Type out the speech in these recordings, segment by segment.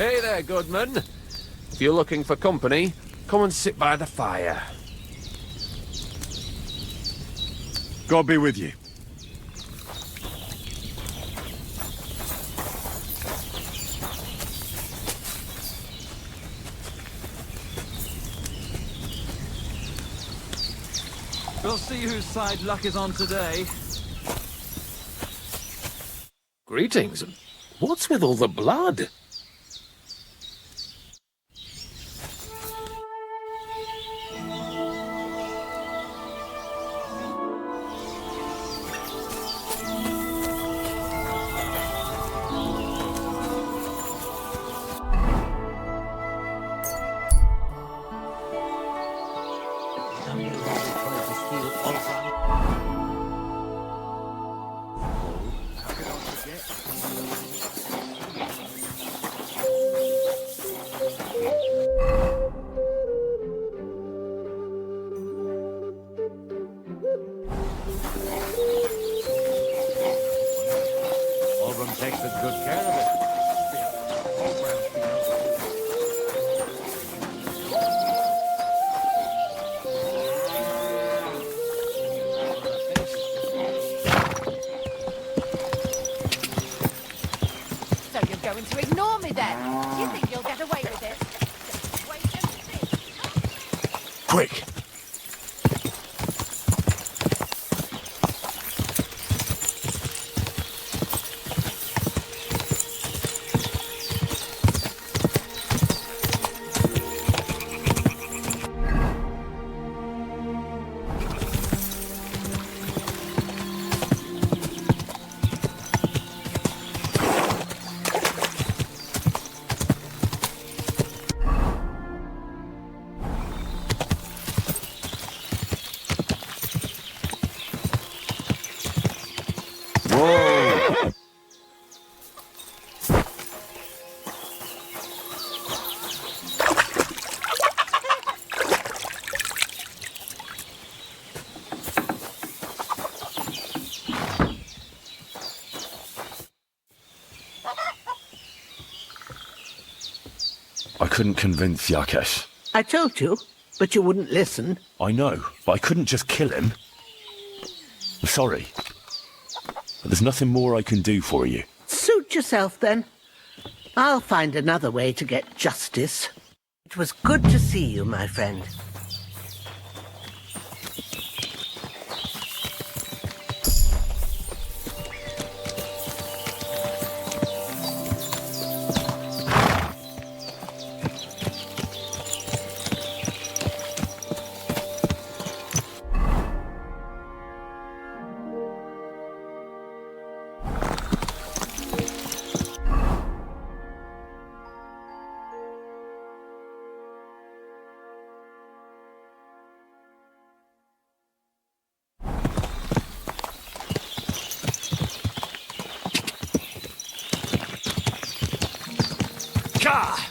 Hey there, Goodman. If you're looking for company, come and sit by the fire. God be with you. We'll see whose side luck is on today. Greetings. What's with all the blood? Takes a good care of it. So you're going to ignore me then? Do you think you'll get away with it? Just wait and see. Quick! Whoa! I couldn't convince Yakesh. I told you, but you wouldn't listen. I know, but I couldn't just kill him. I'm sorry. But there's nothing more I can do for you. Suit yourself, then. I'll find another way to get justice. It was good to see you, my friend. Ka!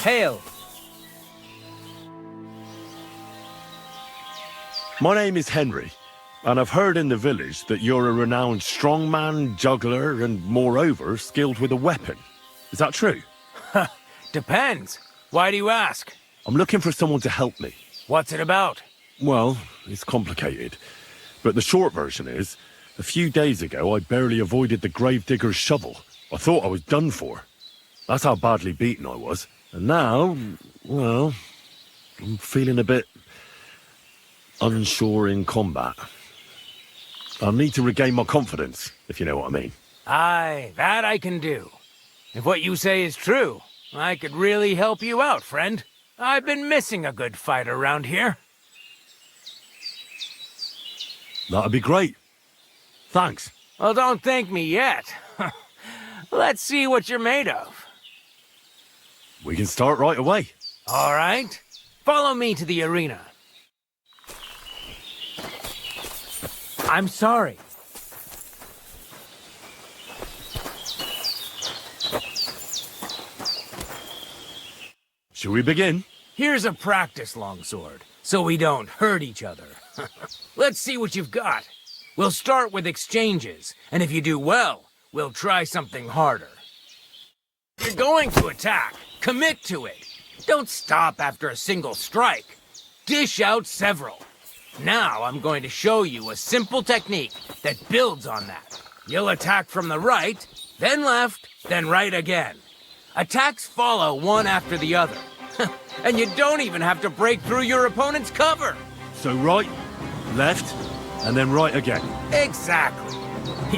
Hail! My name is Henry, and I've heard in the village that you're a renowned strongman, juggler, and moreover, skilled with a weapon. Is that true? Depends. Why do you ask? I'm looking for someone to help me. What's it about? Well, it's complicated. But the short version is, a few days ago I barely avoided the gravedigger's shovel. I thought I was done for. That's how badly beaten I was. And now, well, I'm feeling a bit unsure in combat. I need to regain my confidence, if you know what I mean. Aye, that I can do. If what you say is true, I could really help you out, friend. I've been missing a good fight around here. That'd be great. Thanks. Well, don't thank me yet. Let's see what you're made of. We can start right away. All right. Follow me to the arena. I'm sorry. Shall we begin? Here's a practice longsword, so we don't hurt each other. Let's see what you've got. We'll start with exchanges, and if you do well, we'll try something harder. If you're going to attack, commit to it. Don't stop after a single strike. Dish out several. Now I'm going to show you a simple technique that builds on that. You'll attack from the right, then left, then right again. Attacks follow one after the other. And you don't even have to break through your opponent's cover. So right, left, and then right again. Exactly.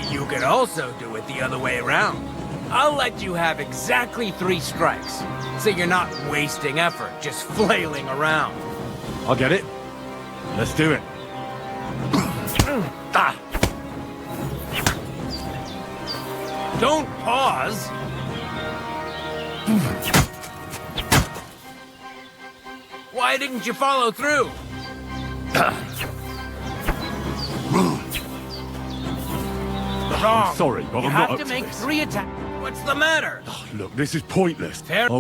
You could also do it the other way around. I'll let you have exactly 3 strikes, so you're not wasting effort just flailing around. I get it. Let's do it. Don't pause. Why didn't you follow through? Wrong. I'm sorry, but you I'm have not up to to make this. 3 attacks. What's the matter? Look, this is pointless. Fair-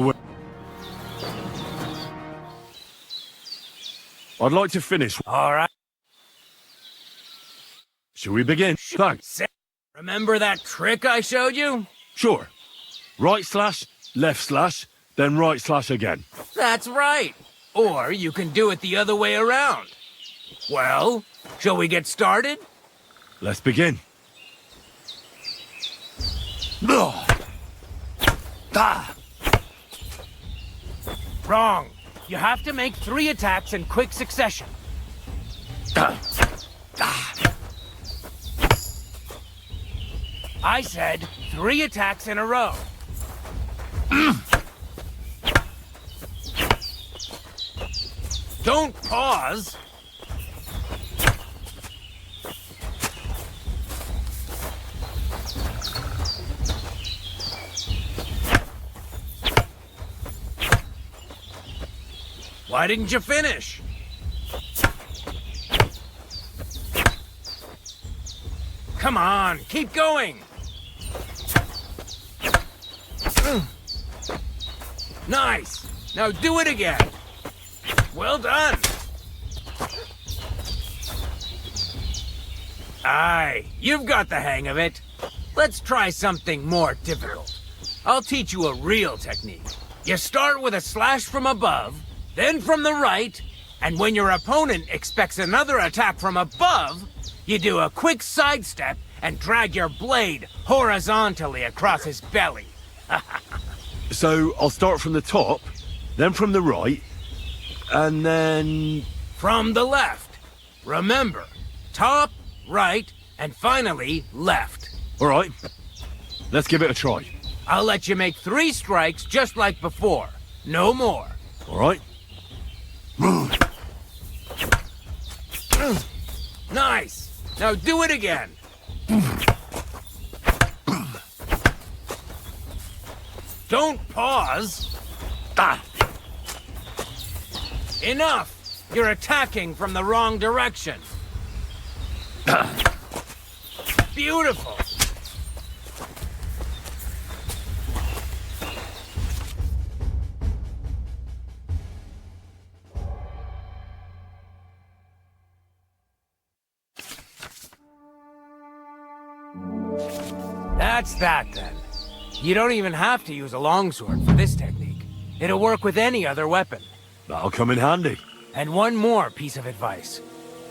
I'd like to finish. All right. Shall we begin? Thanks. Remember that trick I showed you? Sure. Right slash, left slash, then right slash again. That's right. Or you can do it the other way around. Well, shall we get started? Let's begin. Wrong. You have to make 3 attacks in quick succession. I said 3 attacks in a row. Don't pause. Why didn't you finish? Come on, keep going. Nice. Now do it again. Well done. Aye, you've got the hang of it. Let's try something more difficult. I'll teach you a real technique. You start with a slash from above, then from the right, and when your opponent expects another attack from above, you do a quick sidestep and drag your blade horizontally across his belly. So I'll start from the top, then from the right, and then... From the left. Remember, top, right, and finally left. All right, let's give it a try. I'll let you make 3 strikes just like before. No more. All right? Nice. Now do it again. Don't pause. Enough. You're attacking from the wrong direction. Beautiful. That's that then. You don't even have to use a longsword for this technique. It'll work with any other weapon. That'll come in handy. And one more piece of advice.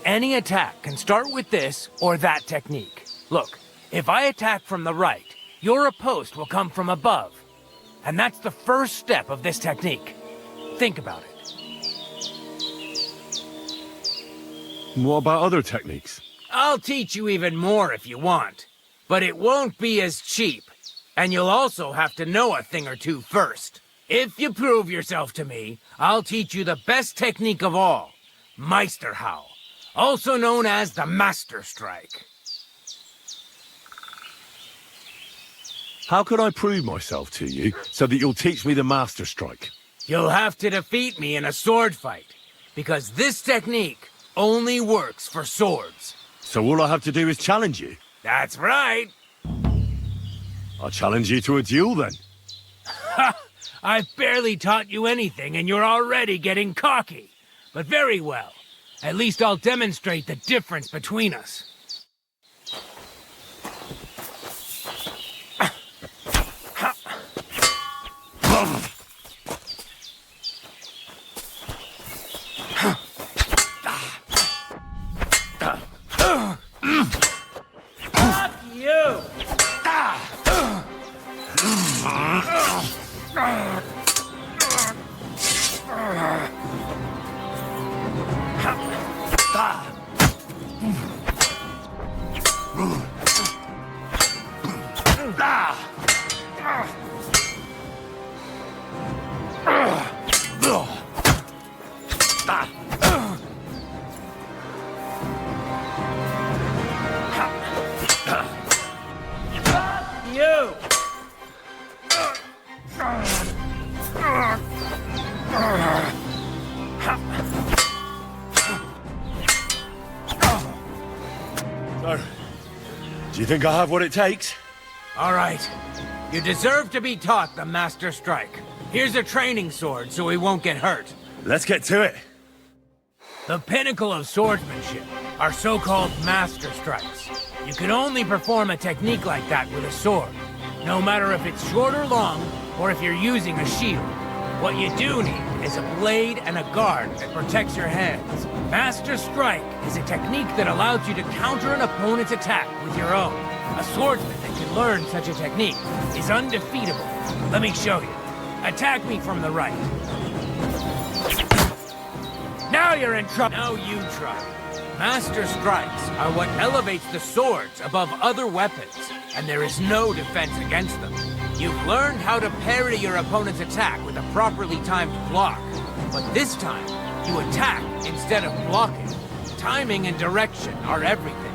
Any attack can start with this or that technique. Look, if I attack from the right, your riposte will come from above. And that's the first step of this technique. Think about it. What about other techniques? I'll teach you even more if you want. But it won't be as cheap. And you'll also have to know a thing or two first. If you prove yourself to me, I'll teach you the best technique of all. Meisterhau, also known as the Master Strike. How can I prove myself to you so that you'll teach me the Master Strike? You'll have to defeat me in a sword fight. Because this technique only works for swords. So all I have to do is challenge you? That's right. I'll challenge you to a duel then. Ha! I've barely taught you anything and you're already getting cocky. But very well. At least I'll demonstrate the difference between us. Fuck you! You! Do you think I have what it takes? All right. You deserve to be taught the Master Strike. Here's a training sword so we won't get hurt. Let's get to it. The pinnacle of swordsmanship are so-called Master Strikes. You can only perform a technique like that with a sword, no matter if it's short or long, or if you're using a shield. What you do need is a blade and a guard that protects your hands. Master Strike is a technique that allows you to counter an opponent's attack with your own. A swordsman that can learn such a technique is undefeatable. Let me show you. Attack me from the right. Now you're in trouble. Now you try. Master Strikes are what elevates the swords above other weapons, and there is no defense against them. You've learned how to parry your opponent's attack with a properly timed block, but this time, you attack instead of blocking. Timing and direction are everything.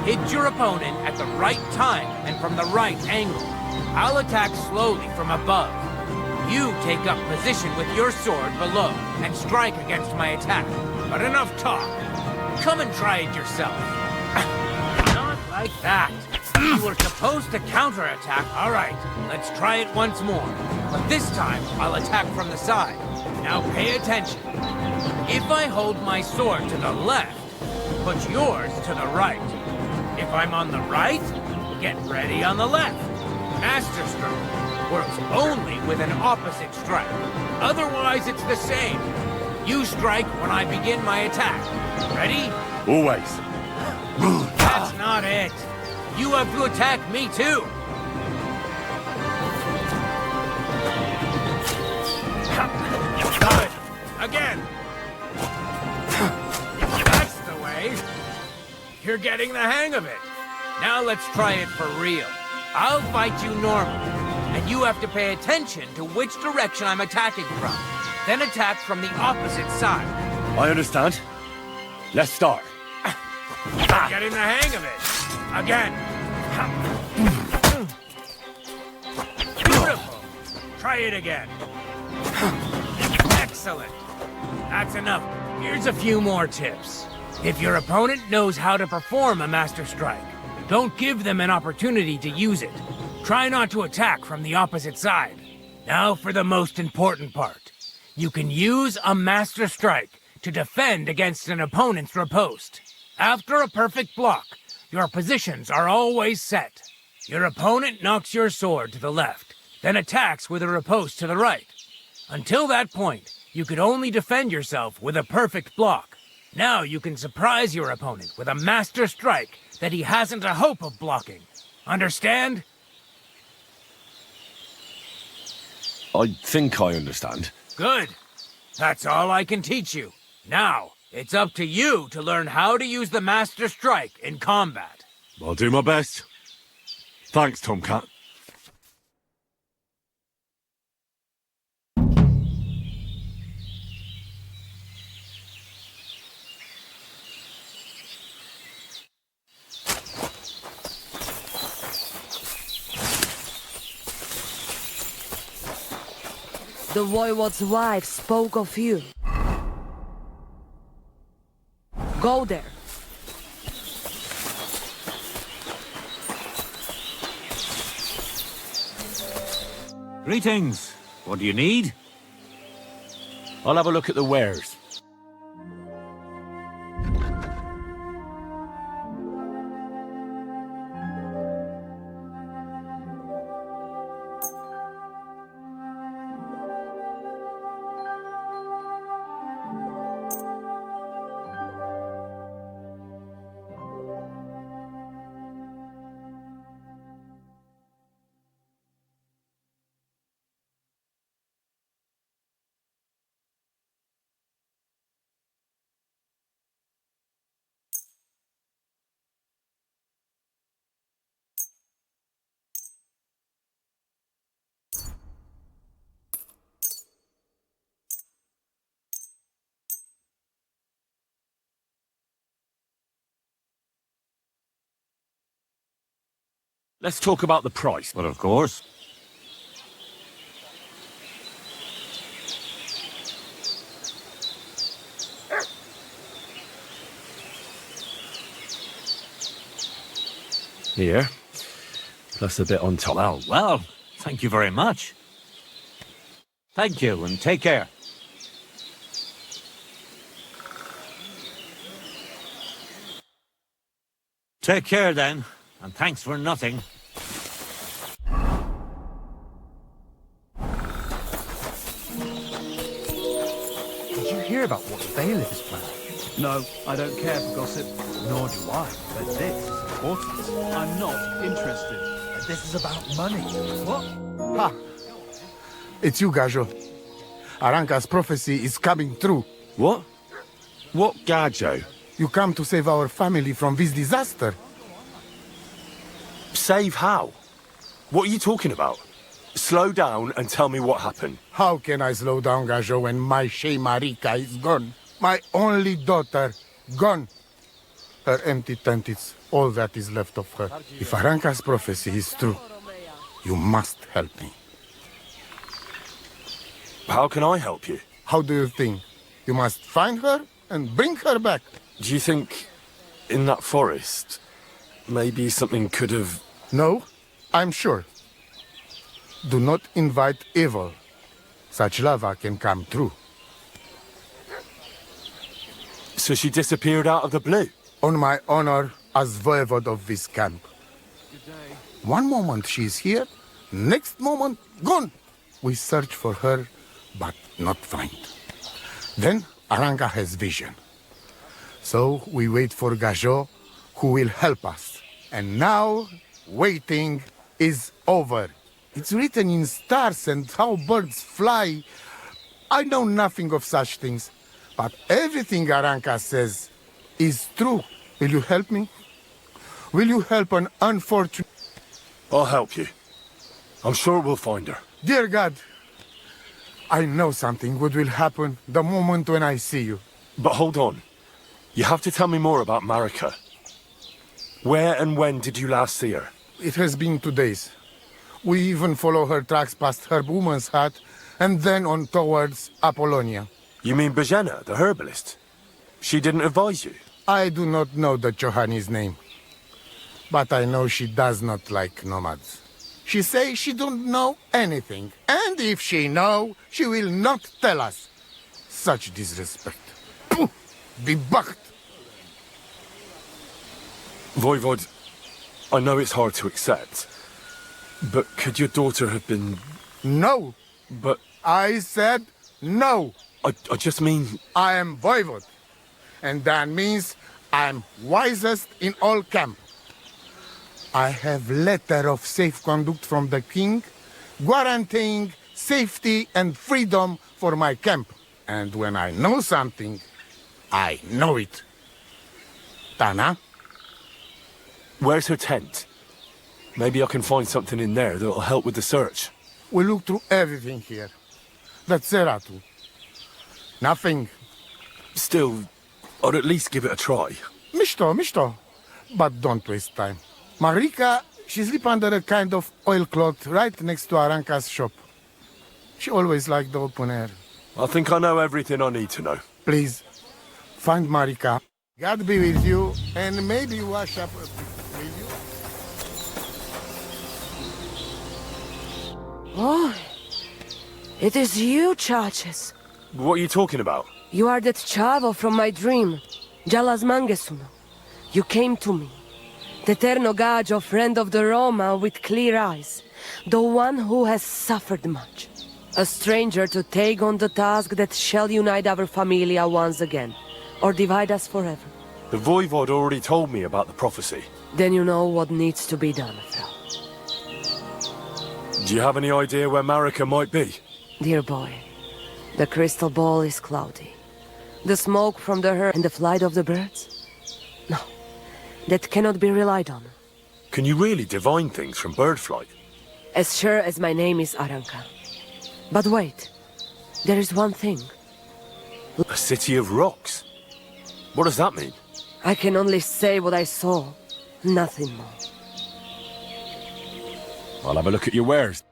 Hit your opponent at the right time and from the right angle. I'll attack slowly from above. You take up position with your sword below and strike against my attack. But enough talk. Come and try it yourself. Not like that. You were supposed to counterattack. All right, let's try it once more. But this time, I'll attack from the side. Now pay attention. If I hold my sword to the left, put yours to the right. If I'm on the right, get ready on the left. Master Stroke works only with an opposite strike. Otherwise, it's the same. You strike when I begin my attack. Ready? Always. That's not it. You have to attack me too. Good. Again. That's the way. You're getting the hang of it. Now let's try it for real. I'll fight you normally, and you have to pay attention to which direction I'm attacking from. Then attack from the opposite side. I understand. Let's start. You're getting the hang of it. Again. Beautiful. Try it again. Excellent. That's enough. Here's a few more tips. If your opponent knows how to perform a Master Strike, don't give them an opportunity to use it. Try not to attack from the opposite side. Now for the most important part. You can use a Master Strike to defend against an opponent's riposte. After a perfect block, your positions are always set. Your opponent knocks your sword to the left, then attacks with a riposte to the right. Until that point, you could only defend yourself with a perfect block. Now you can surprise your opponent with a Master Strike that he hasn't a hope of blocking. Understand? I think I understand. Good. That's all I can teach you. Now, it's up to you to learn how to use the Master Strike in combat. I'll do my best. Thanks, Tomcat. The Voivode's wife spoke of you. Go there. Greetings. What do you need? I'll have a look at the wares. Let's talk about the price. Well, of course. Here. Plus a bit on top. Well, thank you very much. Thank you, and take care. Take care, then, and thanks for nothing. Did you hear about what the bailiff is planning? No, I don't care for gossip. Nor do I, but this is important. I'm not interested. This is about money. What? Ha! It's you, Gajo. Aranka's prophecy is coming true. What? What Gajo? You come to save our family from this disaster. Save how? What are you talking about? Slow down and tell me what happened. How can I slow down, Gajo, when my Shea Marika is gone? My only daughter, gone. Her empty tent is all that is left of her. If Aranka's prophecy is true, you must help me. How can I help you? How do you think? You must find her and bring her back. Do you think in that forest, maybe something could have... No, I'm sure. Do not invite evil. Such lava can come true. So she disappeared out of the blue? On my honor as voivode of this camp. One moment she is here, next moment gone. We search for her, but not find. Then Aranka has vision. So we wait for Gajo, who will help us. And now, waiting is over. It's written in stars and how birds fly. I know nothing of such things, but everything Aranka says is true. Will you help me? Will you help an unfortunate... I'll help you. I'm sure we'll find her. Dear God, I know something good will happen the moment when I see you. But hold on. You have to tell me more about Marika. Where and when did you last see her? It has been 2 days. We even follow her tracks past her woman's hut and then on towards Apollonia. You mean Bajena, the herbalist? She didn't advise you? I do not know the Johani's name, but I know she does not like nomads. She says she don't know anything, and if she know, she will not tell us. Such disrespect. Pooh! Be bucked! Voivod, I know it's hard to accept, but could your daughter have been... No! But... I said no! I just mean... I am voivod, and that means I am wisest in all camp. I have letter of safe conduct from the king, guaranteeing safety and freedom for my camp. And when I know something, I know it. Tana? Where's her tent? Maybe I can find something in there that'll help with the search. We look through everything here. That's Seratu. Nothing. Still, I'd at least give it a try. Mishto. But don't waste time. Marika, she sleep under a kind of oilcloth right next to Aranka's shop. She always liked the open air. I think I know everything I need to know. Please, find Marika. God be with you, and maybe wash up a bit, will you? Oh, it is you, Chaches. What are you talking about? You are that Chavo from my dream, Jalas Mangesuno. You came to me, the Eterno Gajo, friend of the Roma with clear eyes, the one who has suffered much. A stranger to take on the task that shall unite our familia once again, or divide us forever. The Voivod already told me about the prophecy. Then you know what needs to be done, Frau. Do you have any idea where Marika might be? Dear boy, the crystal ball is cloudy. The smoke from the herd and the flight of the birds? No, that cannot be relied on. Can you really divine things from bird flight? As sure as my name is Aranka. But wait, there is one thing. A city of rocks? What does that mean? I can only say what I saw, nothing more. I'll have a look at your wares.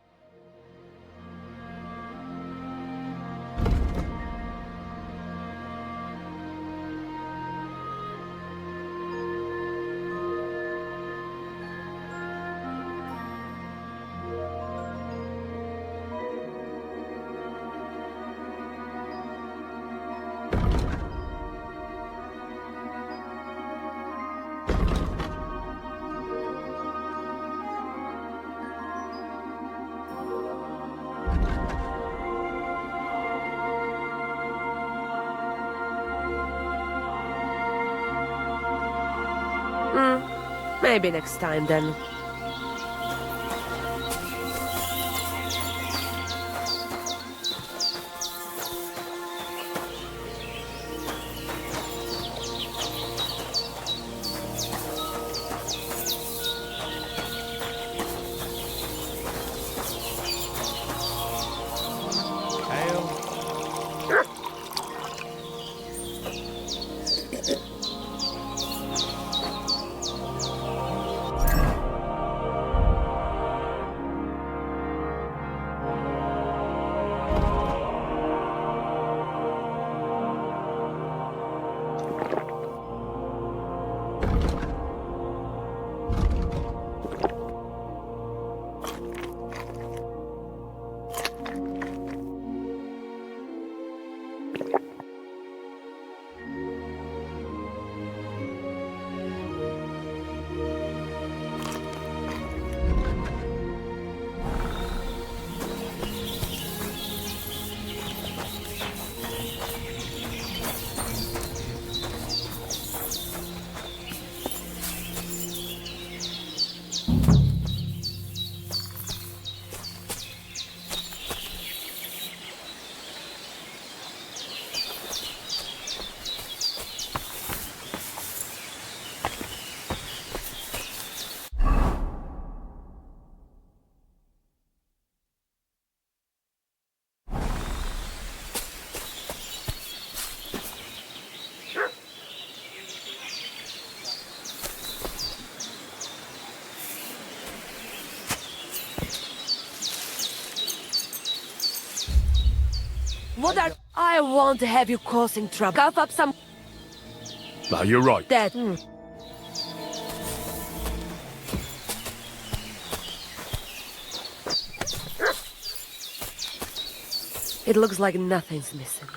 Maybe next time then. What are... I won't have you causing trouble. Cough up some... Now, you're right. That... It looks like nothing's missing.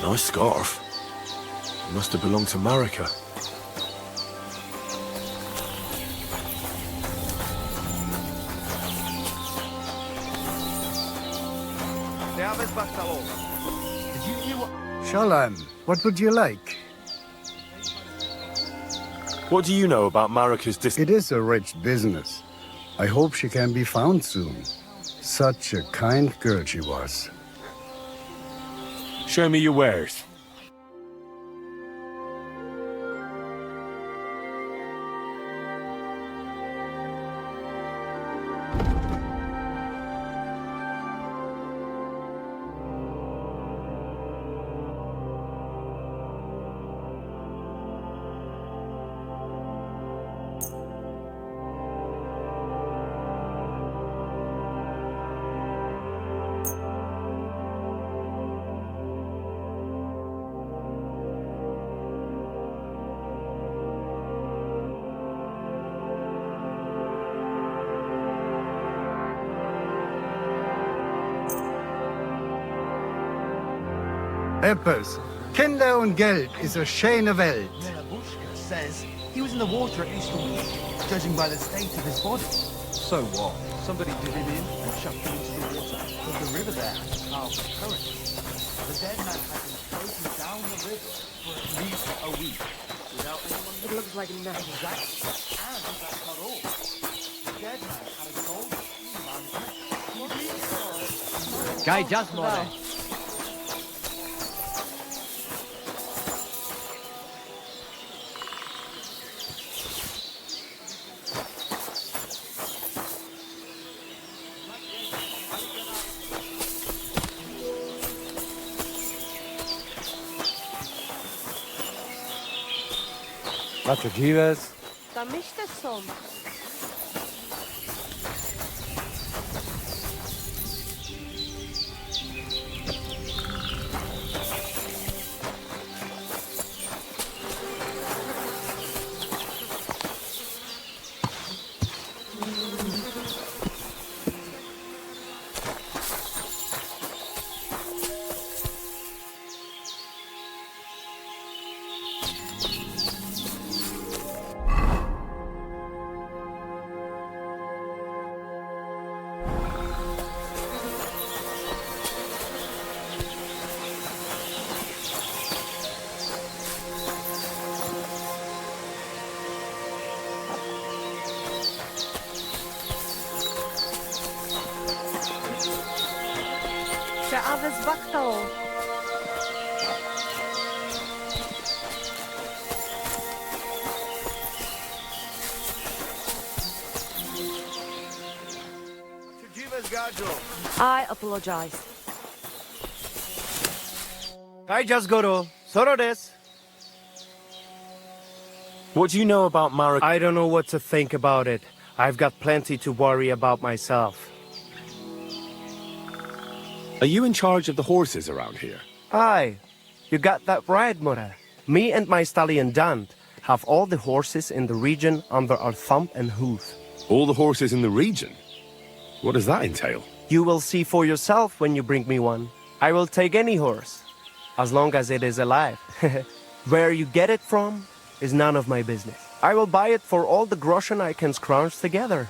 Nice scarf. It must have belonged to Marika. Shalom, what would you like? What do you know about Marika's It is a rich business. I hope she can be found soon. Such a kind girl she was. Show me your wares. Peppers, Kinder und Geld is a schöne Welt. Bushka says he was in the water at least a week, judging by the state of his body. So what? Somebody did him in and chucked him into the water. But the river there has a powerful current. The dead man had been floating down the river for at least a week without anyone. It looks like nothing. Exactly. And that's not all. The dead man had a gold chain around his neck. Guy just more. Nacho Jeeves. Tam işte są. Czy awe zbaktało? I apologize. Kaijas Goro, Soro desu. What do you know about Mara? I don't know what to think about it. I've got plenty to worry about myself. Are you in charge of the horses around here? Aye, you got that right, Mura. Me and my stallion Dant have all the horses in the region under our thumb and hoof. All the horses in the region? What does that entail? You will see for yourself when you bring me one. I will take any horse, as long as it is alive. Where you get it from is none of my business. I will buy it for all the groschen I can scrounge together.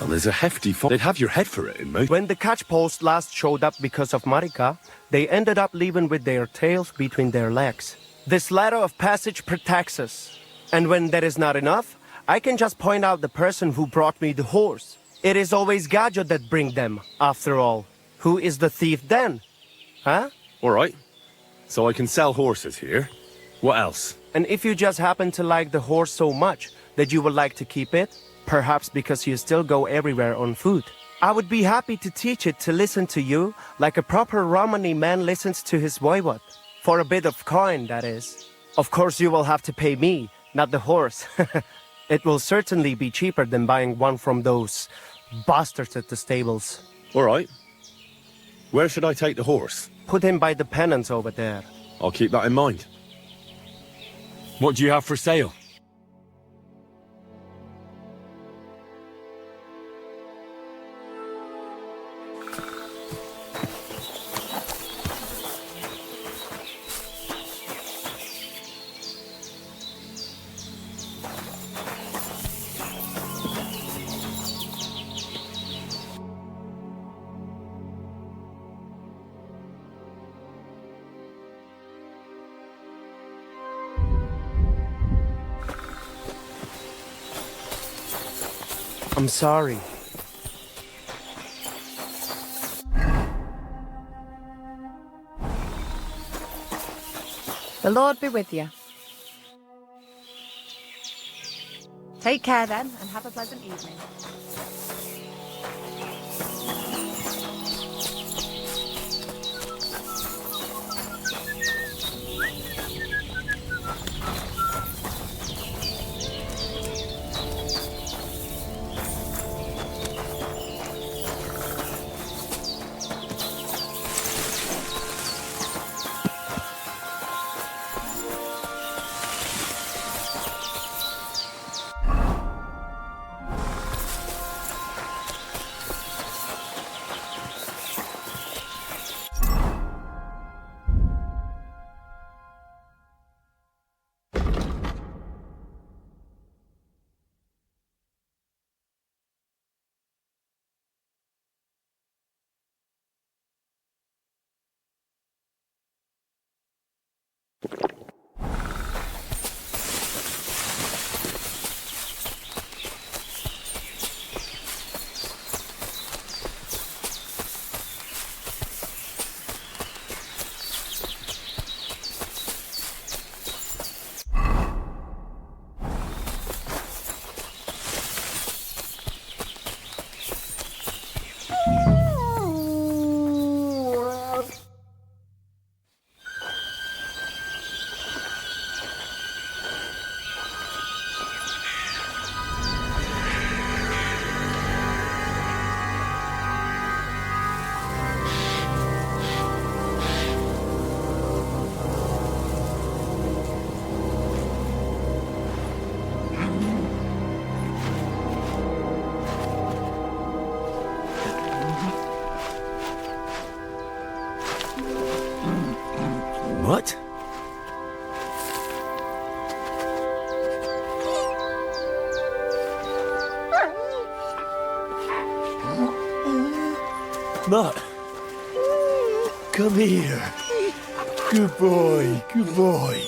Well, there's a hefty They'd have your head for it in most... When the catch post last showed up because of Marika, they ended up leaving with their tails between their legs. This ladder of passage protects us. And when that is not enough, I can just point out the person who brought me the horse. It is always Gajo that bring them, after all. Who is the thief then? Huh? All right. So I can sell horses here. What else? And if you just happen to like the horse so much that you would like to keep it, perhaps because you still go everywhere on foot, I would be happy to teach it to listen to you like a proper Romani man listens to his voivod. For a bit of coin, that is. Of course you will have to pay me, not the horse. It will certainly be cheaper than buying one from those bastards at the stables. All right. Where should I take the horse? Put him by the pennants over there. I'll keep that in mind. What do you have for sale? I'm sorry. The Lord be with you. Take care then, and have a pleasant evening. chestnut. Come here. Good boy, good boy.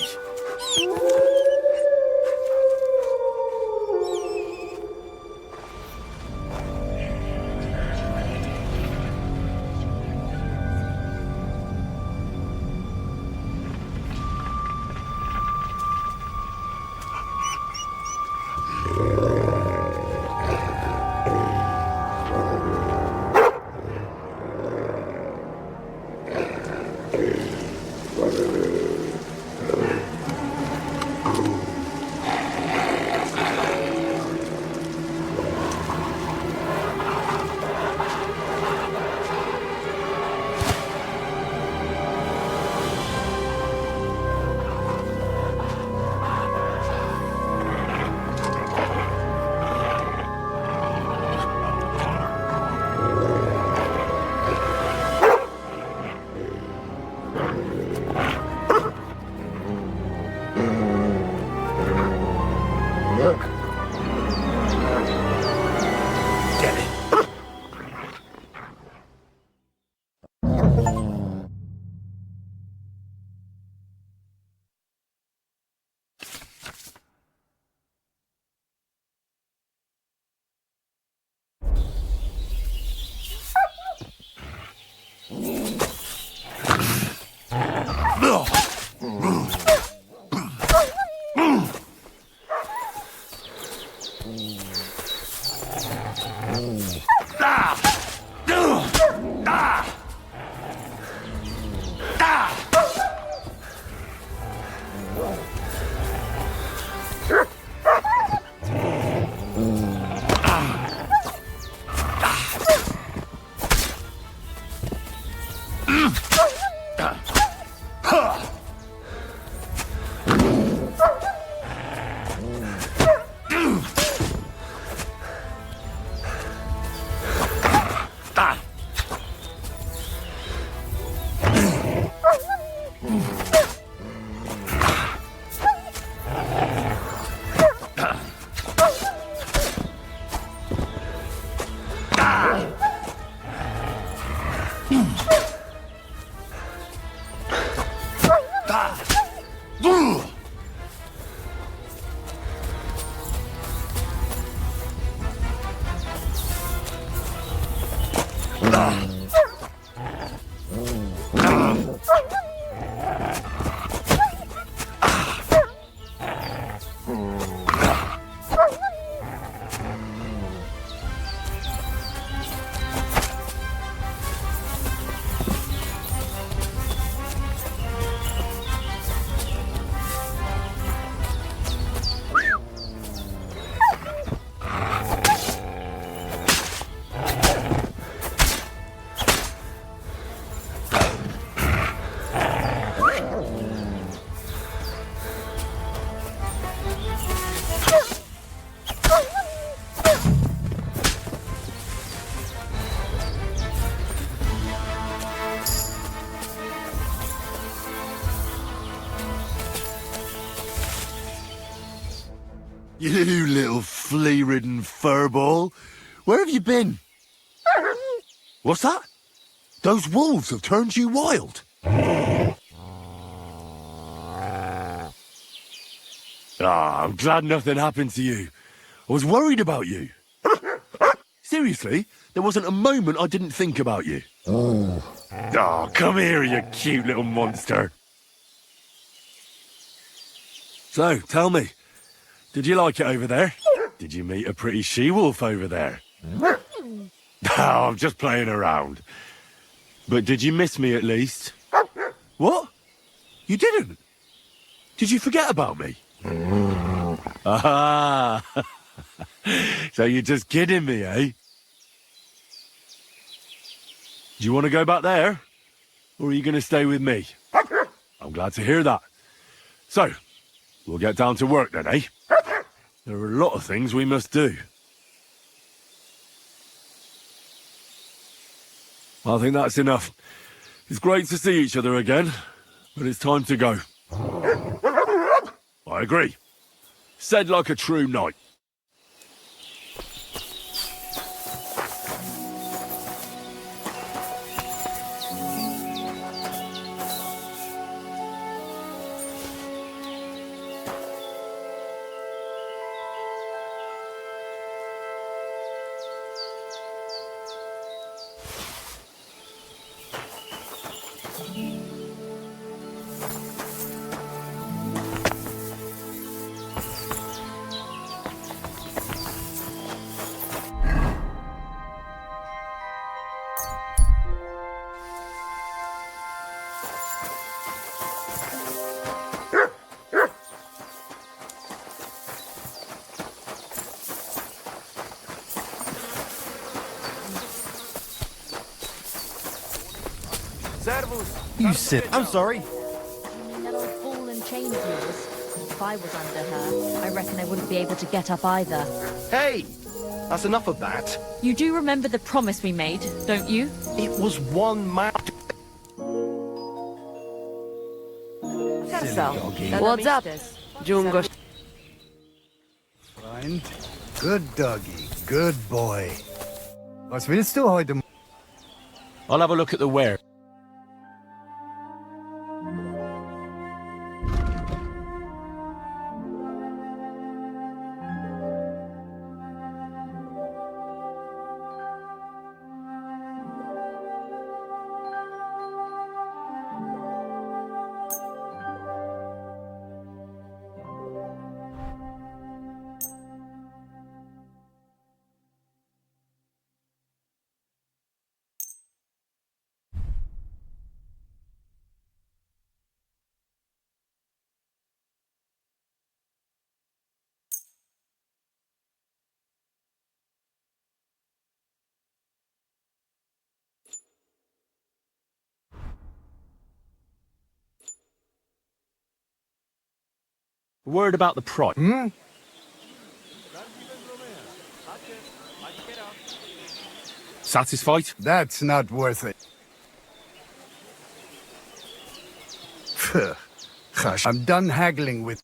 You little flea-ridden furball. Where have you been? What's that? Those wolves have turned you wild. I'm glad nothing happened to you. I was worried about you. Seriously, there wasn't a moment I didn't think about you. Oh, come here, you cute little monster. So, tell me, did you like it over there? Did you meet a pretty she-wolf over there? No, I'm just playing around. But did you miss me at least? What? You didn't? Did you forget about me? Ah, so you're just kidding me, eh? Do you want to go back there? Or are you going to stay with me? I'm glad to hear that. So, we'll get down to work then, eh? There are a lot of things we must do. I think that's enough. It's great to see each other again, but it's time to go. I agree. Said like a true knight. Servus. You sit. I'm sorry. You mean that old ball and chain of yours? If I was under her, I reckon I wouldn't be able to get up either. Hey, that's enough of that. You do remember the promise we made, don't you? It was one man. What's up? Jungo. Freund. Good doggy. Good boy. Was willst du heute? I'll have a look at the ware. Word about the price. Satisfied? That's not worth it. Phew. Gosh, I'm done haggling with...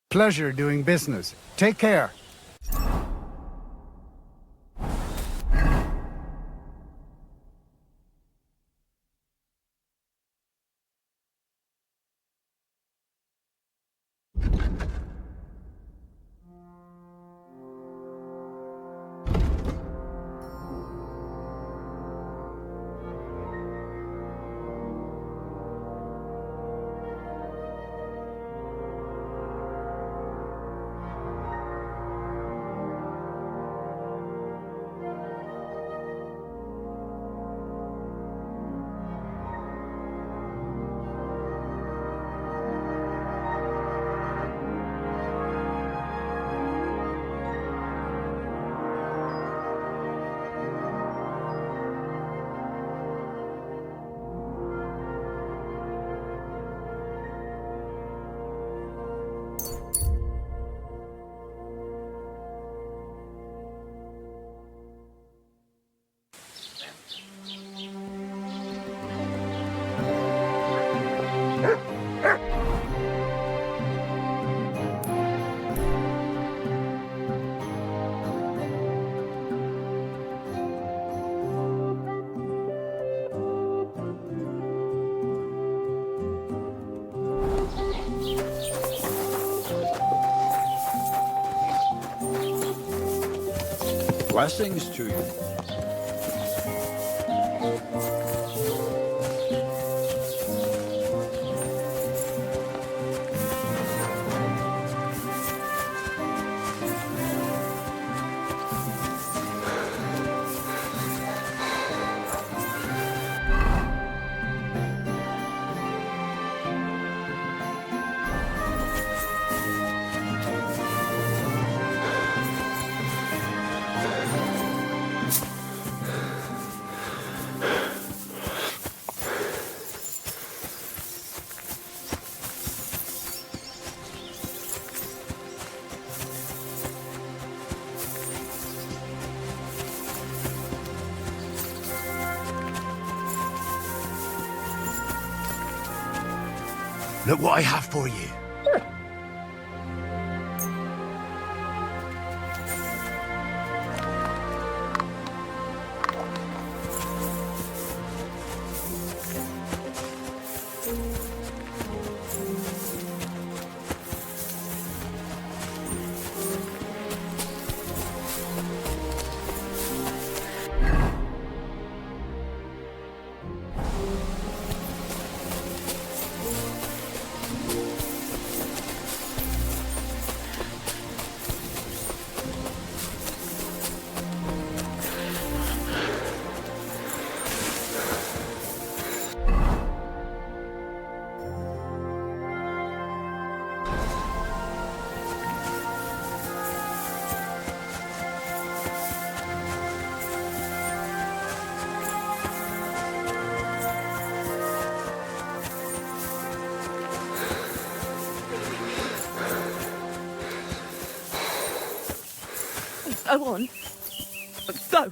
Pleasure doing business. Take care. Blessings to you. Look what I have for you. Go on. Go.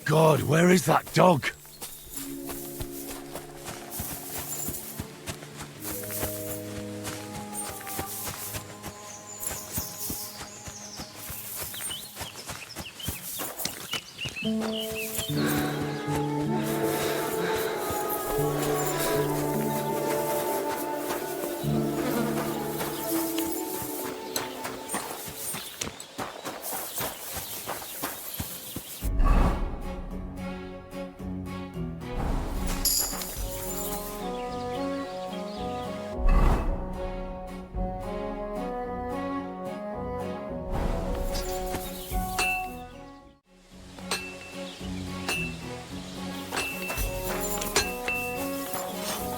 God, where is that dog?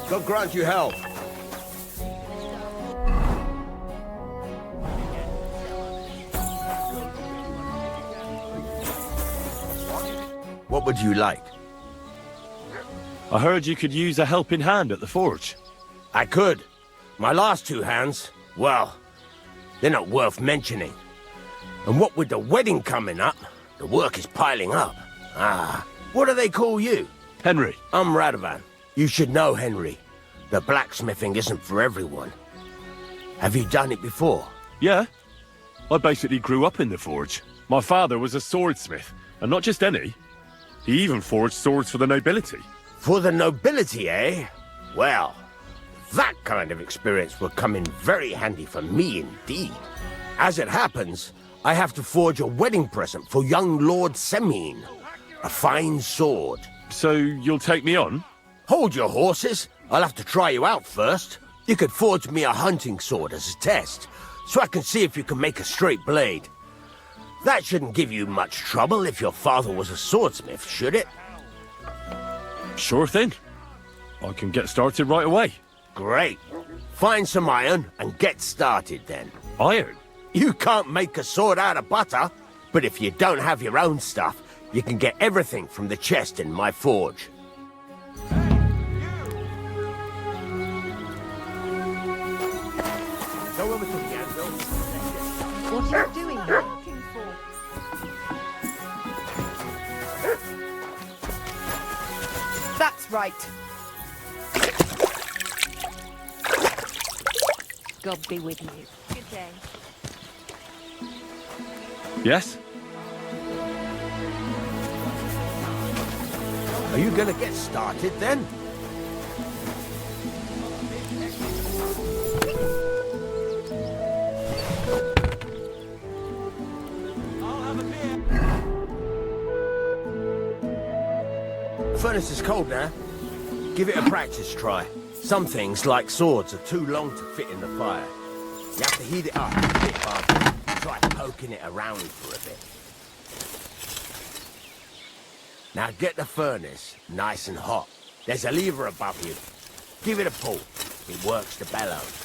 God grant you health. What would you like? I heard you could use a helping hand at the forge. I could. My last two hands, well, they're not worth mentioning. And what with the wedding coming up, the work is piling up. What do they call you? Henry. I'm Radovan. You should know, Henry. The blacksmithing isn't for everyone. Have you done it before? Yeah. I basically grew up in the forge. My father was a swordsmith, and not just any. He even forged swords for the nobility. For the nobility, eh? Well, that kind of experience will come in very handy for me indeed. As it happens, I have to forge a wedding present for young Lord Semine. A fine sword. So you'll take me on? Hold your horses. I'll have to try you out first. You could forge me a hunting sword as a test, so I can see if you can make a straight blade. That shouldn't give you much trouble if your father was a swordsmith, should it? Sure thing. I can get started right away. Great. Find some iron and get started then. Iron? You can't make a sword out of butter, but if you don't have your own stuff, you can get everything from the chest in my forge. Go over to the anvil. What are you doing here? That's right. God be with you. Good day. Yes? Are you gonna get started then? The furnace is cold now. Give it a practice try. Some things, like swords, are too long to fit in the fire. You have to heat it up a bit harder. Try poking it around for a bit. Now get the furnace nice and hot. There's a lever above you. Give it a pull. It works the bellows.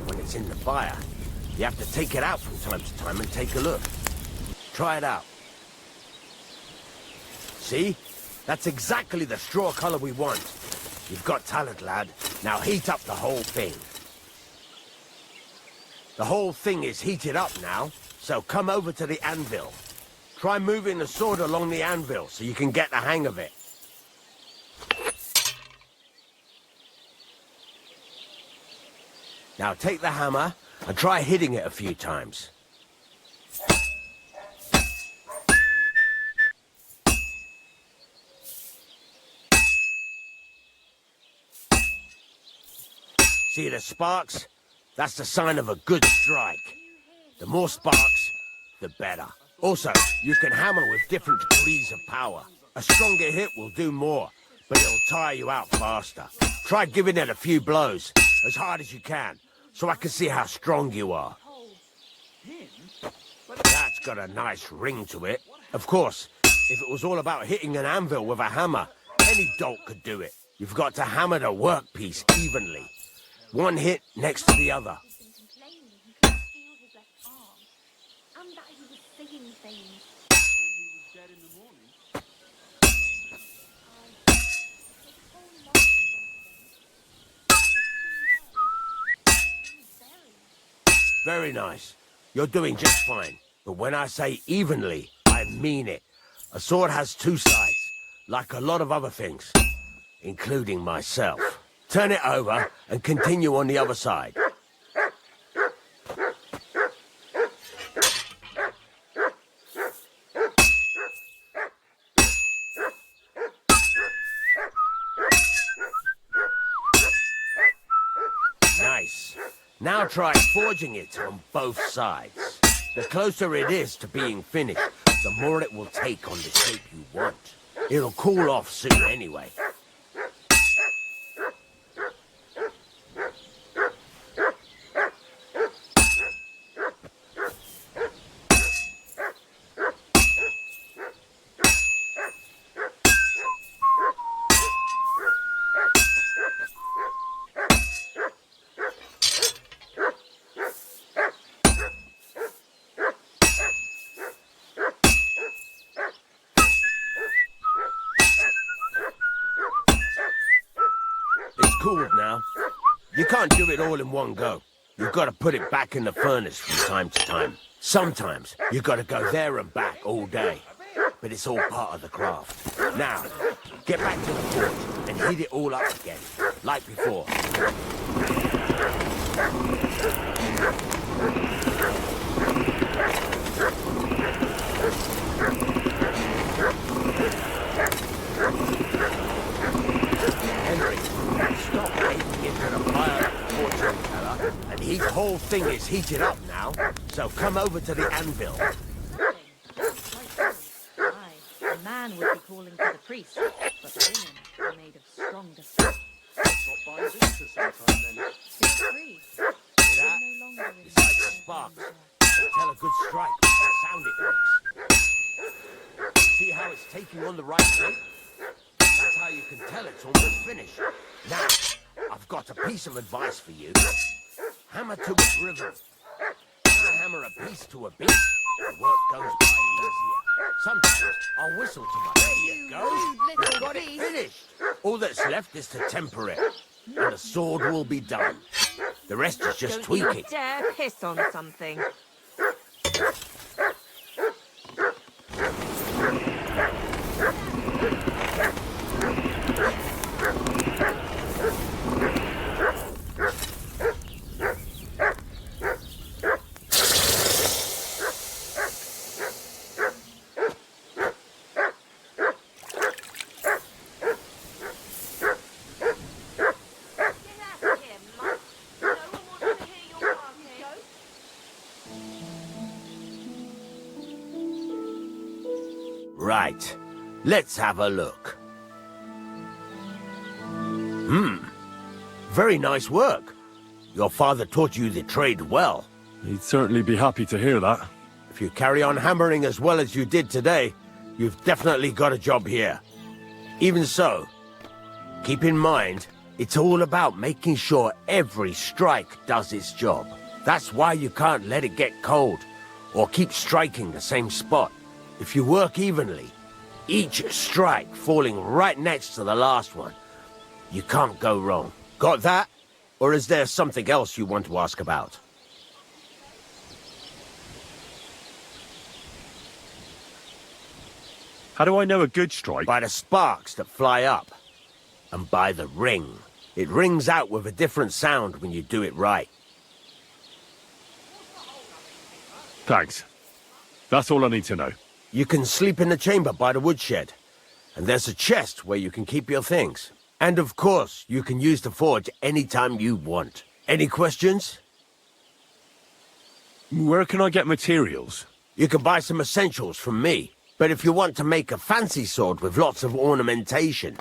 When it's in the fire. You have to take it out from time to time and take a look. Try it out. See? That's exactly the straw color we want. You've got talent, lad. Now heat up the whole thing. The whole thing is heated up now, so come over to the anvil. Try moving the sword along the anvil so you can get the hang of it. Now take the hammer and try hitting it a few times. See the sparks? That's the sign of a good strike. The more sparks, the better. Also, you can hammer with different degrees of power. A stronger hit will do more, but it'll tire you out faster. Try giving it a few blows, as hard as you can, so I can see how strong you are. That's got a nice ring to it. Of course, if it was all about hitting an anvil with a hammer, any dolt could do it. You've got to hammer the workpiece evenly. One hit next to the other. Very nice. You're doing just fine. But when I say evenly, I mean it. A sword has two sides, like a lot of other things, including myself. Turn it over and continue on the other side. Nice. Now try forging it on both sides. The closer it is to being finished, the more it will take on the shape you want. It'll cool off soon anyway. Cooled now. You can't do it all in one go. You've got to put it back in the furnace from time to time. Sometimes you've got to go there and back all day. But it's all part of the craft. Now, get back to the forge and heat it all up again, like before. Henry, stop waiting. thing is heated up now, so come over to the anvil. Aye, a man would be calling for the priest, but women are made of stronger stuff. Stop by Victor sometime then. Feel free. See that? No longer in It's like a spark. You can tell a good strike by the sound it makes. See how it's taking on the right shape? That's how you can tell it's almost finished. Now, I've got a piece of advice for you. Hammer to a rhythm. When I hammer a piece to a beat, the work goes by easier. Sometimes I'll whistle to my... There you go! You've got it finished! All that's left is to temper it, and the sword will be done. The rest is just Don't tweaking. you dare piss on something. Right. Let's have a look. Very nice work. Your father taught you the trade well. He'd certainly be happy to hear that. If you carry on hammering as well as you did today, you've definitely got a job here. Even so, keep in mind, it's all about making sure every strike does its job. That's why you can't let it get cold, or keep striking the same spot. If you work evenly, each strike falling right next to the last one, you can't go wrong. Got that? Or is there something else you want to ask about? How do I know a good strike? By the sparks that fly up. And by the ring. It rings out with a different sound when you do it right. Thanks. That's all I need to know. You can sleep in the chamber by the woodshed. And there's a chest where you can keep your things. And of course, you can use the forge anytime you want. Any questions? Where can I get materials? You can buy some essentials from me. But if you want to make a fancy sword with lots of ornamentation,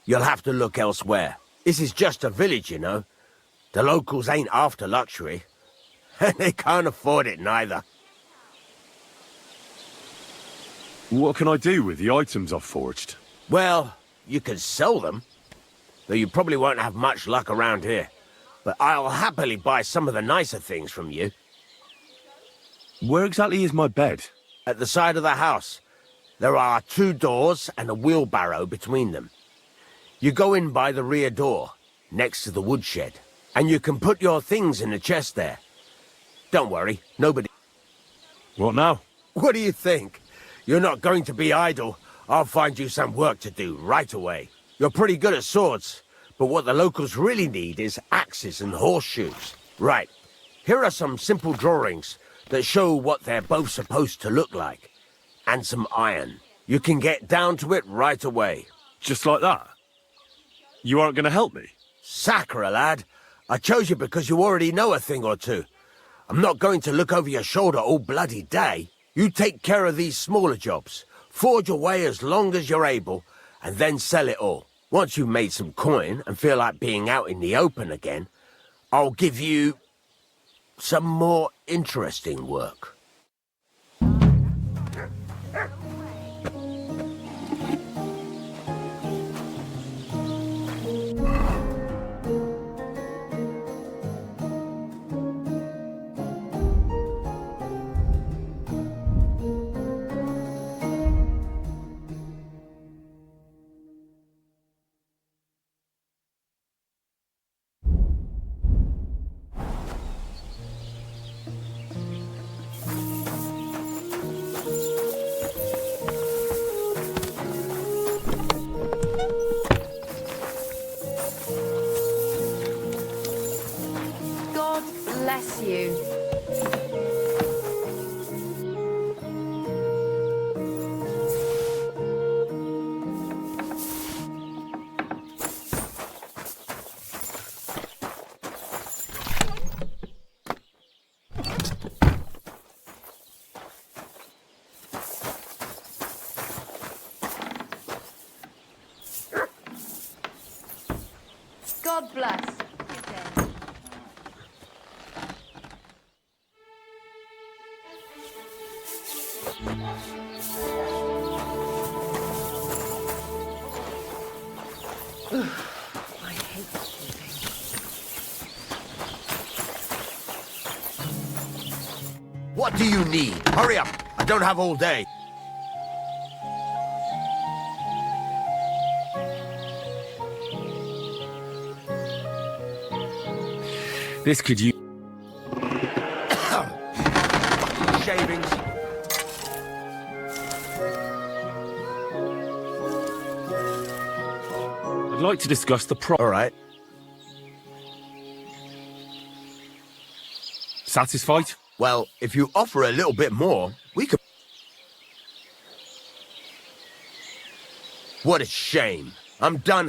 you'll have to look elsewhere. This is just a village, you know. The locals ain't after luxury. And they can't afford it neither. What can I do with the items I've forged? Well, you can sell them. Though you probably won't have much luck around here. But I'll happily buy some of the nicer things from you. Where exactly is my bed? At the side of the house. There are 2 doors and a wheelbarrow between them. You go in by the rear door, next to the woodshed, and you can put your things in the chest there. Don't worry, nobody... What now? What do you think? You're not going to be idle. I'll find you some work to do right away. You're pretty good at swords, but what the locals really need is axes and horseshoes. Right, here are some simple drawings that show what they're both supposed to look like. And some iron. You can get down to it right away. Just like that? You aren't going to help me? Sacre, lad. I chose you because you already know a thing or two. I'm not going to look over your shoulder all bloody day. You take care of these smaller jobs. Forge away as long as you're able, and then sell it all. Once you've made some coin and feel like being out in the open again, I'll give you some more interesting work. plus. Good day. I hate sleeping. What do you need? Hurry up! I don't have all day. This could use... Shavings. I'd like to discuss the price. All right. Satisfied? Well, if you offer a little bit more, we could... What a shame. I'm done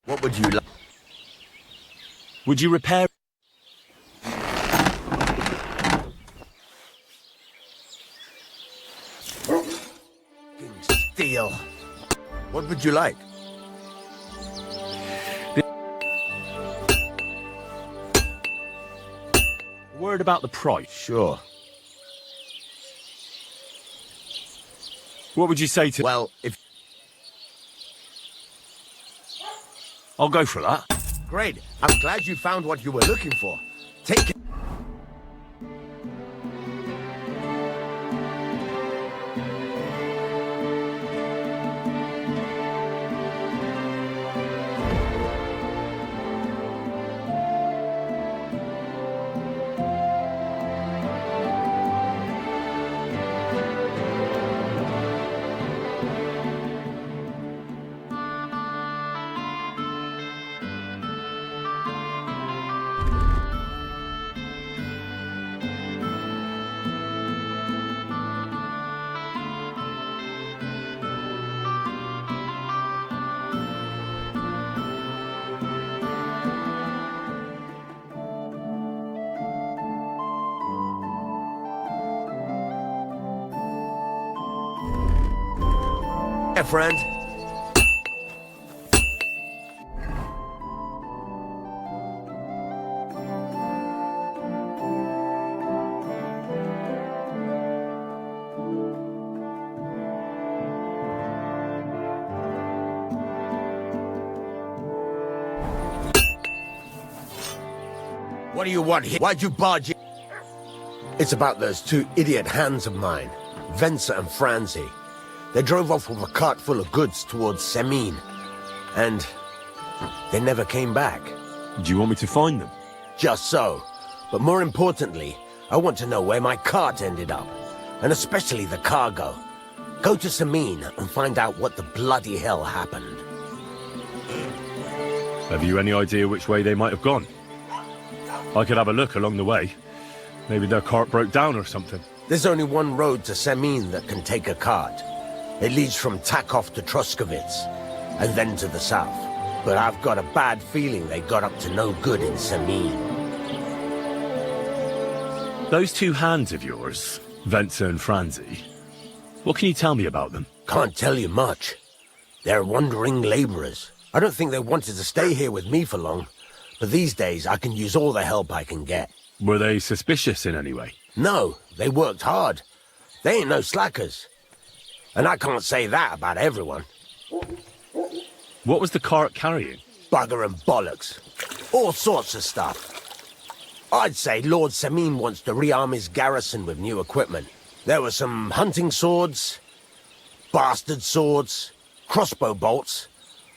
What would you like? Would you repair... Steel. What would you like? Word about the price. Sure. What would you say to... Well, if... I'll go for that. Great. I'm glad you found what you were looking for. Take it. Yeah, friend. What do you want here? Why'd you barge in? It's about those two idiot hands of mine, Venser and Franzi. They drove off with a cart full of goods towards Semin, and they never came back. Do you want me to find them? Just so. But more importantly, I want to know where my cart ended up, and especially the cargo. Go to Semin and find out what the bloody hell happened. Have you any idea which way they might have gone? I could have a look along the way. Maybe their cart broke down or something. There's only one road to Semin that can take a cart. It leads from Takov to Troskovitz, and then to the south. But I've got a bad feeling they got up to no good in Semin. Those two hands of yours, Venser and Franzi, what can you tell me about them? Can't tell you much. They're wandering laborers. I don't think they wanted to stay here with me for long, but these days I can use all the help I can get. Were they suspicious in any way? No, they worked hard. They ain't no slackers. And I can't say that about everyone. What was the cart carrying? Bugger and bollocks. All sorts of stuff. I'd say Lord Semin wants to rearm his garrison with new equipment. There were some hunting swords, bastard swords, crossbow bolts.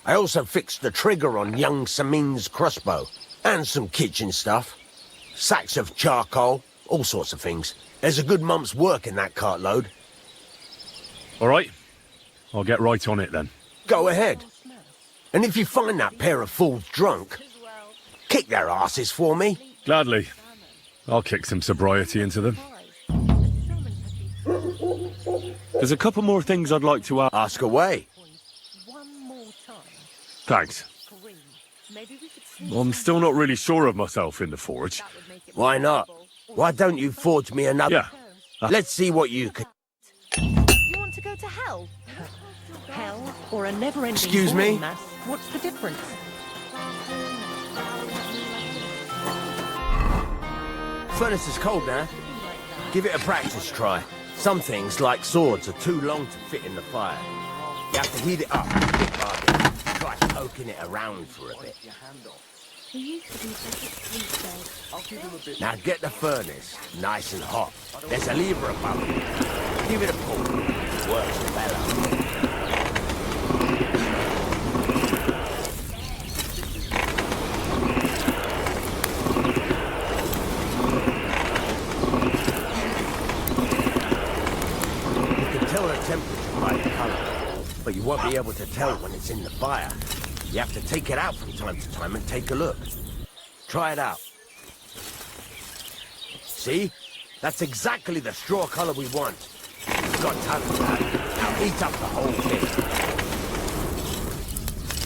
I also fixed the trigger on young Semin's crossbow. And some kitchen stuff. Sacks of charcoal, all sorts of things. There's a good month's work in that cartload. All right. I'll get right on it then. Go ahead. And if you find that pair of fools drunk, kick their asses for me. Gladly. I'll kick some sobriety into them. There's a couple more things I'd like to ask. Ask away. Thanks. I'm still not really sure of myself in the forge. Why not? Why don't you forge me another? Yeah. Let's see what you can... You want to go to hell? Hell? or a never-ending Excuse me? boring mass, what's the difference? Furnace is cold now. Give it a practice try. Some things, like swords, are too long to fit in the fire. You have to heat it up a bit harder. Try poking it around for a bit. Now get the furnace nice and hot. There's a lever above it. Give it a pull. It works better. But you won't be able to tell when it's in the fire. You have to take it out from time to time and take a look. Try it out. See? That's exactly the straw color we want. You've got talent, lad. Now heat up the whole thing.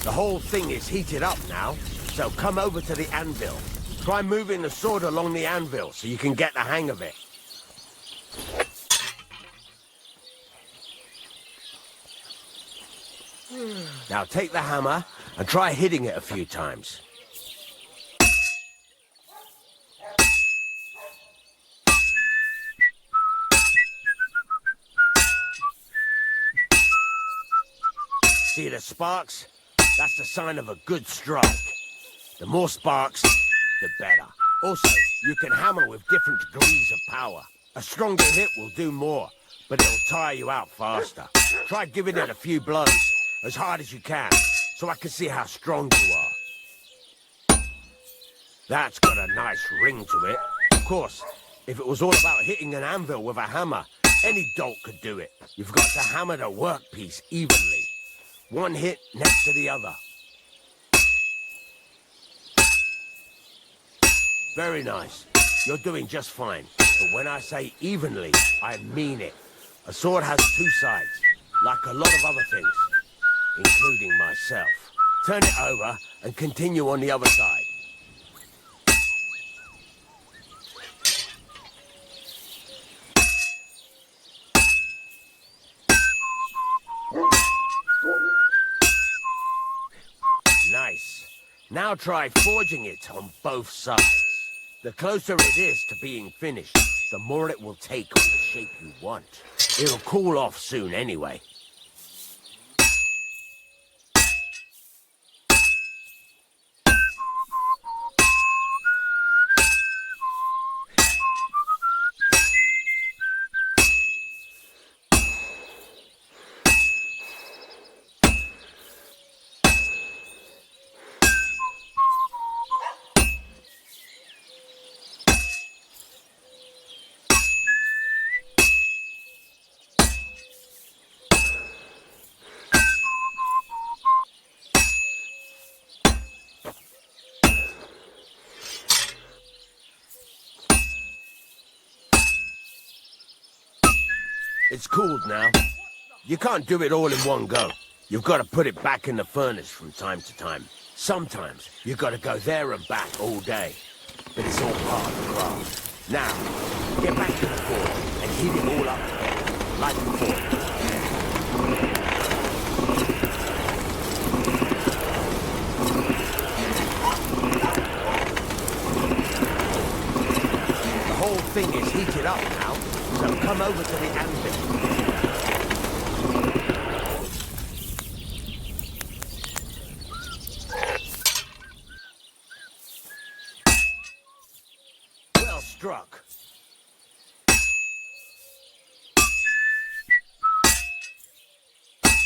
The whole thing is heated up now, so come over to the anvil. Try moving the sword along the anvil so you can get the hang of it. Now take the hammer and try hitting it a few times. See the sparks? That's the sign of a good strike. The more sparks, the better. Also, you can hammer with different degrees of power. A stronger hit will do more, but it'll tire you out faster. Try giving it a few blows. As hard as you can, so I can see how strong you are. That's got a nice ring to it. Of course, if it was all about hitting an anvil with a hammer, any dolt could do it. You've got to hammer the workpiece evenly. One hit next to the other. Very nice. You're doing just fine. But when I say evenly, I mean it. A sword has two sides, like a lot of other things. Including myself. Turn it over and continue on the other side. Nice. Now try forging it on both sides. The closer it is to being finished, the more it will take on the shape you want. It'll cool off soon anyway. It's cooled now. You can't do it all in one go. You've got to put it back in the furnace from time to time. Sometimes you've got to go there and back all day. But it's all part of the craft. Now, get back to the forge and heat it all up together, like before. The whole thing is heated up now, so come over to the anvil. Well struck.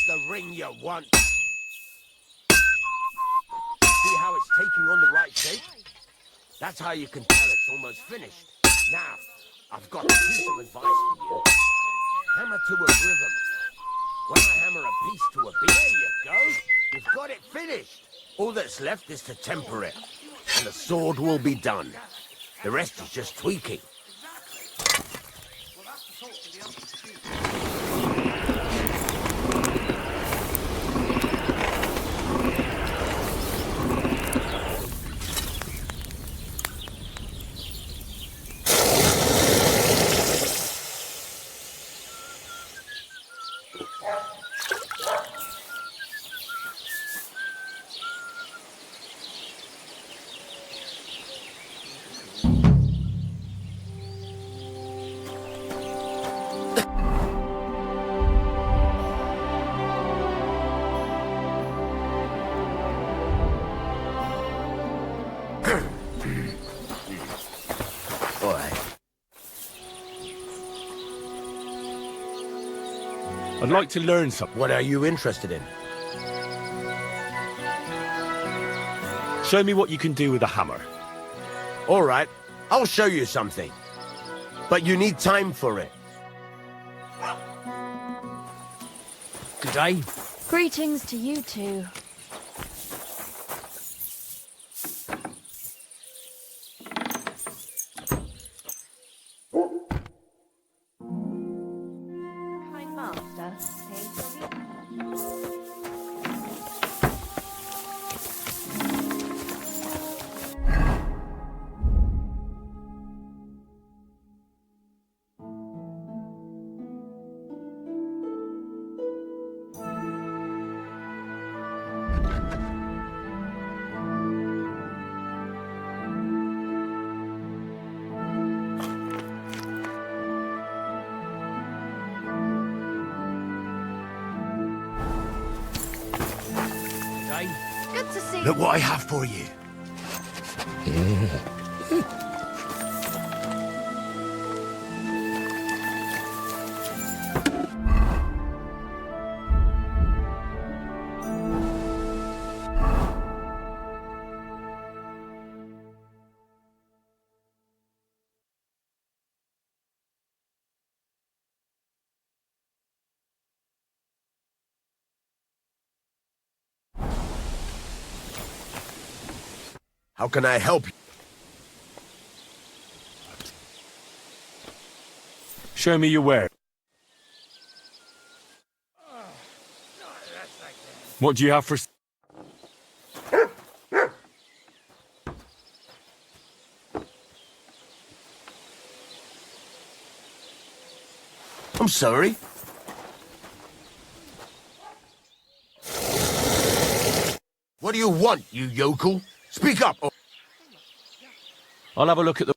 The ring you want. See how it's taking on the right shape? That's how you can tell it's almost finished. Now, I've got a piece of advice for you. Hammer to a rhythm. When I hammer a piece to a beat, there you go. You've got it finished. All that's left is to temper it, and the sword will be done. The rest is just tweaking. I'd like to learn something. What are you interested in? Show me what you can do with a hammer. All right, I'll show you something. But you need time for it. Good day. Greetings to you two. Kind master, hey, Good to see Look what I have for you. How can I help you? Show me your wares. What do you have for... I'm sorry. What do you want, you yokel? Speak up! Or I'll have a look at the...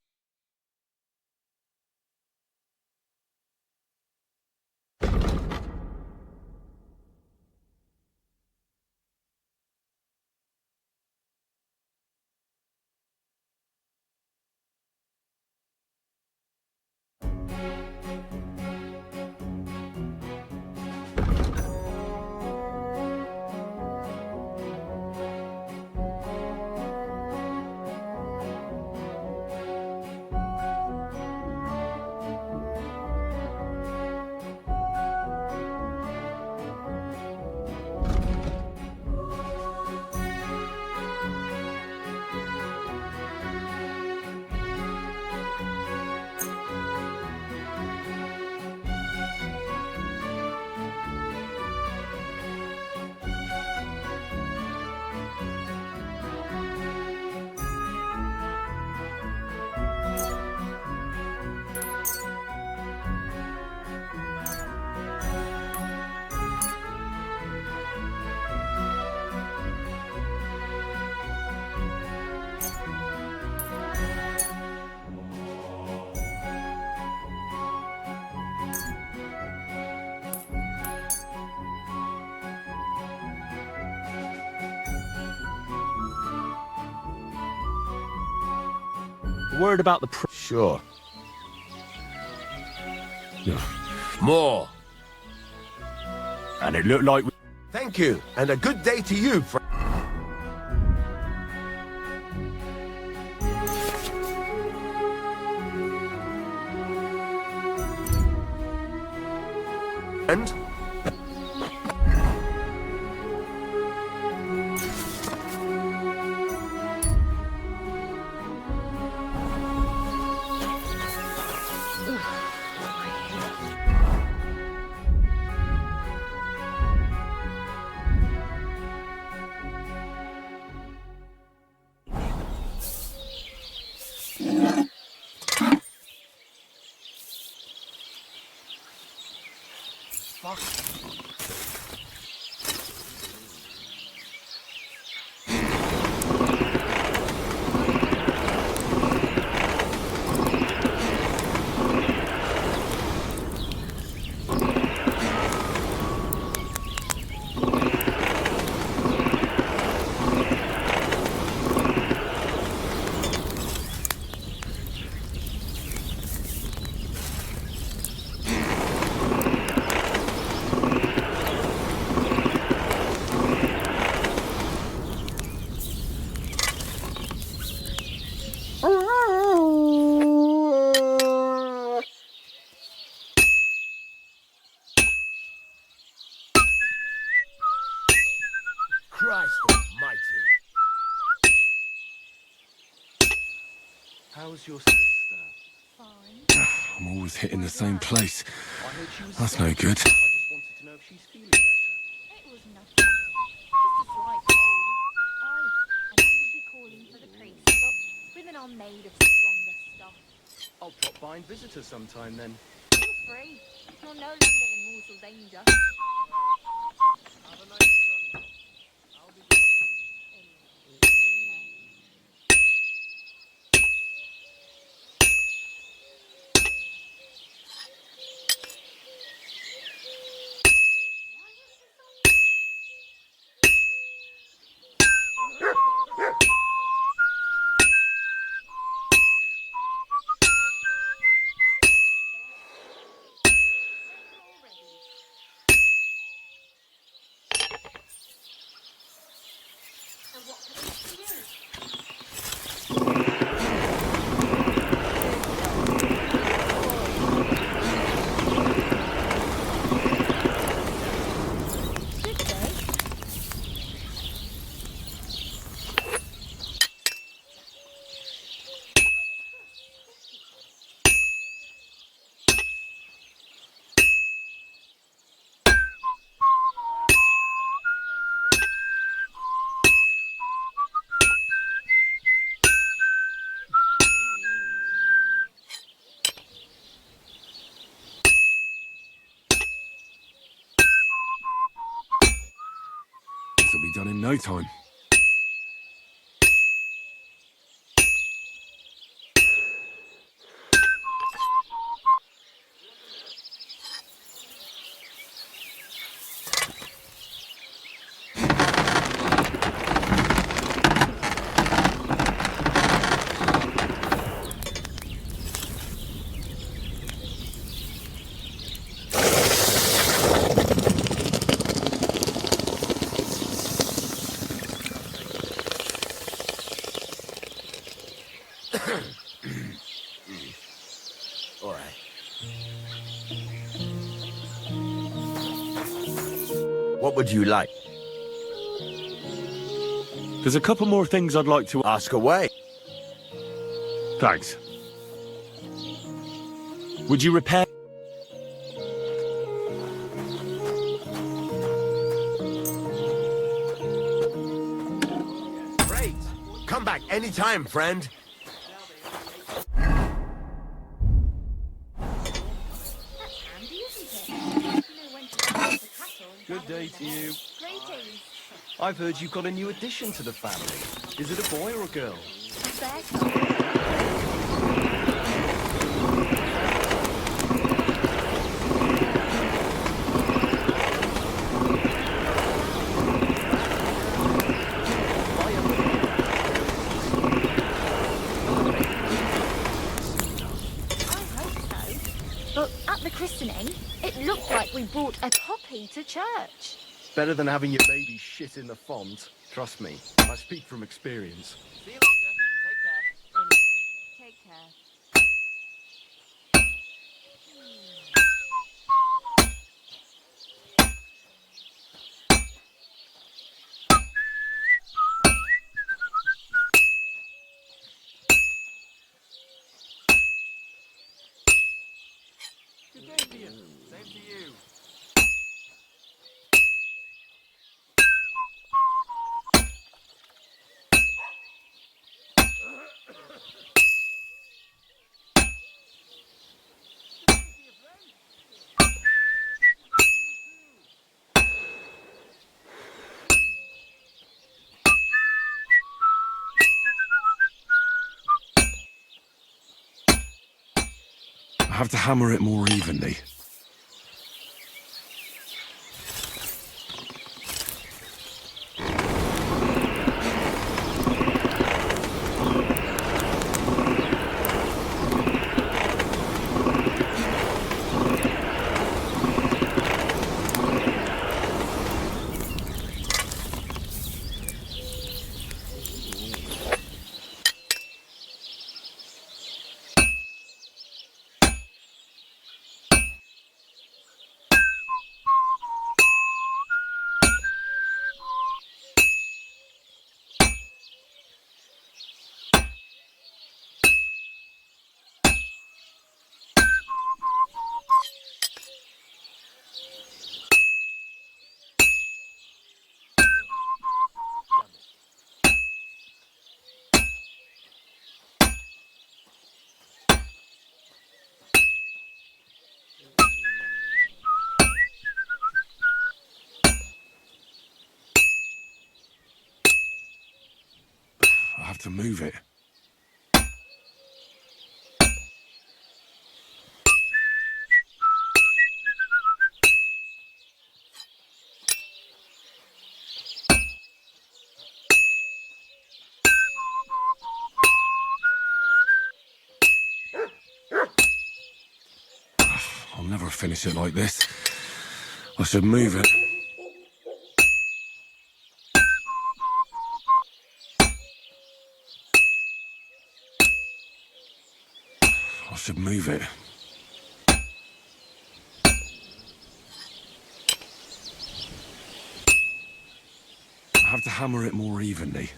Word about the... Sure. More. And it looked like... Thank you, and a good day to you, friend. And? Christ almighty. How's your sister? I'm always hitting the same place. I heard she was That's sick. no good. I just wanted to know if she's feeling better. It was nothing. Just a slight cold. And I would be calling for the priest, but women are made of stronger stuff. I'll pop by and visit her sometime then. Feel free. You're no longer in mortal danger. This will be done in no time. All right. What would you like? There's a couple more things I'd like to ask away. Thanks. Would you repair? Great. Come back anytime, friend. Good day to you. Greetings. I've heard you've got a new addition to the family. Is it a boy or a girl? But at the christening, it looked like we brought a puppy to church. Better than having your baby shit in the font. Trust me, I speak from experience. See you later. Take care. Anyway, take care. Good day to you. Same to you. I have to hammer it more evenly. have to move it. I'll never finish it like this. I should move it. I should move it. I have to hammer it more evenly.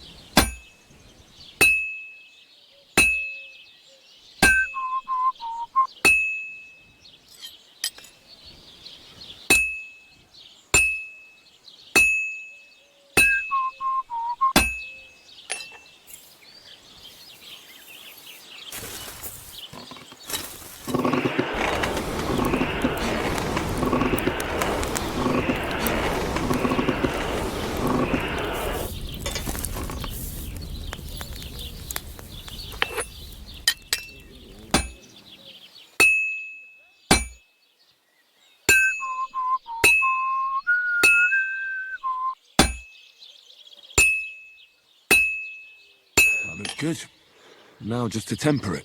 That looks good. Now just to temper it.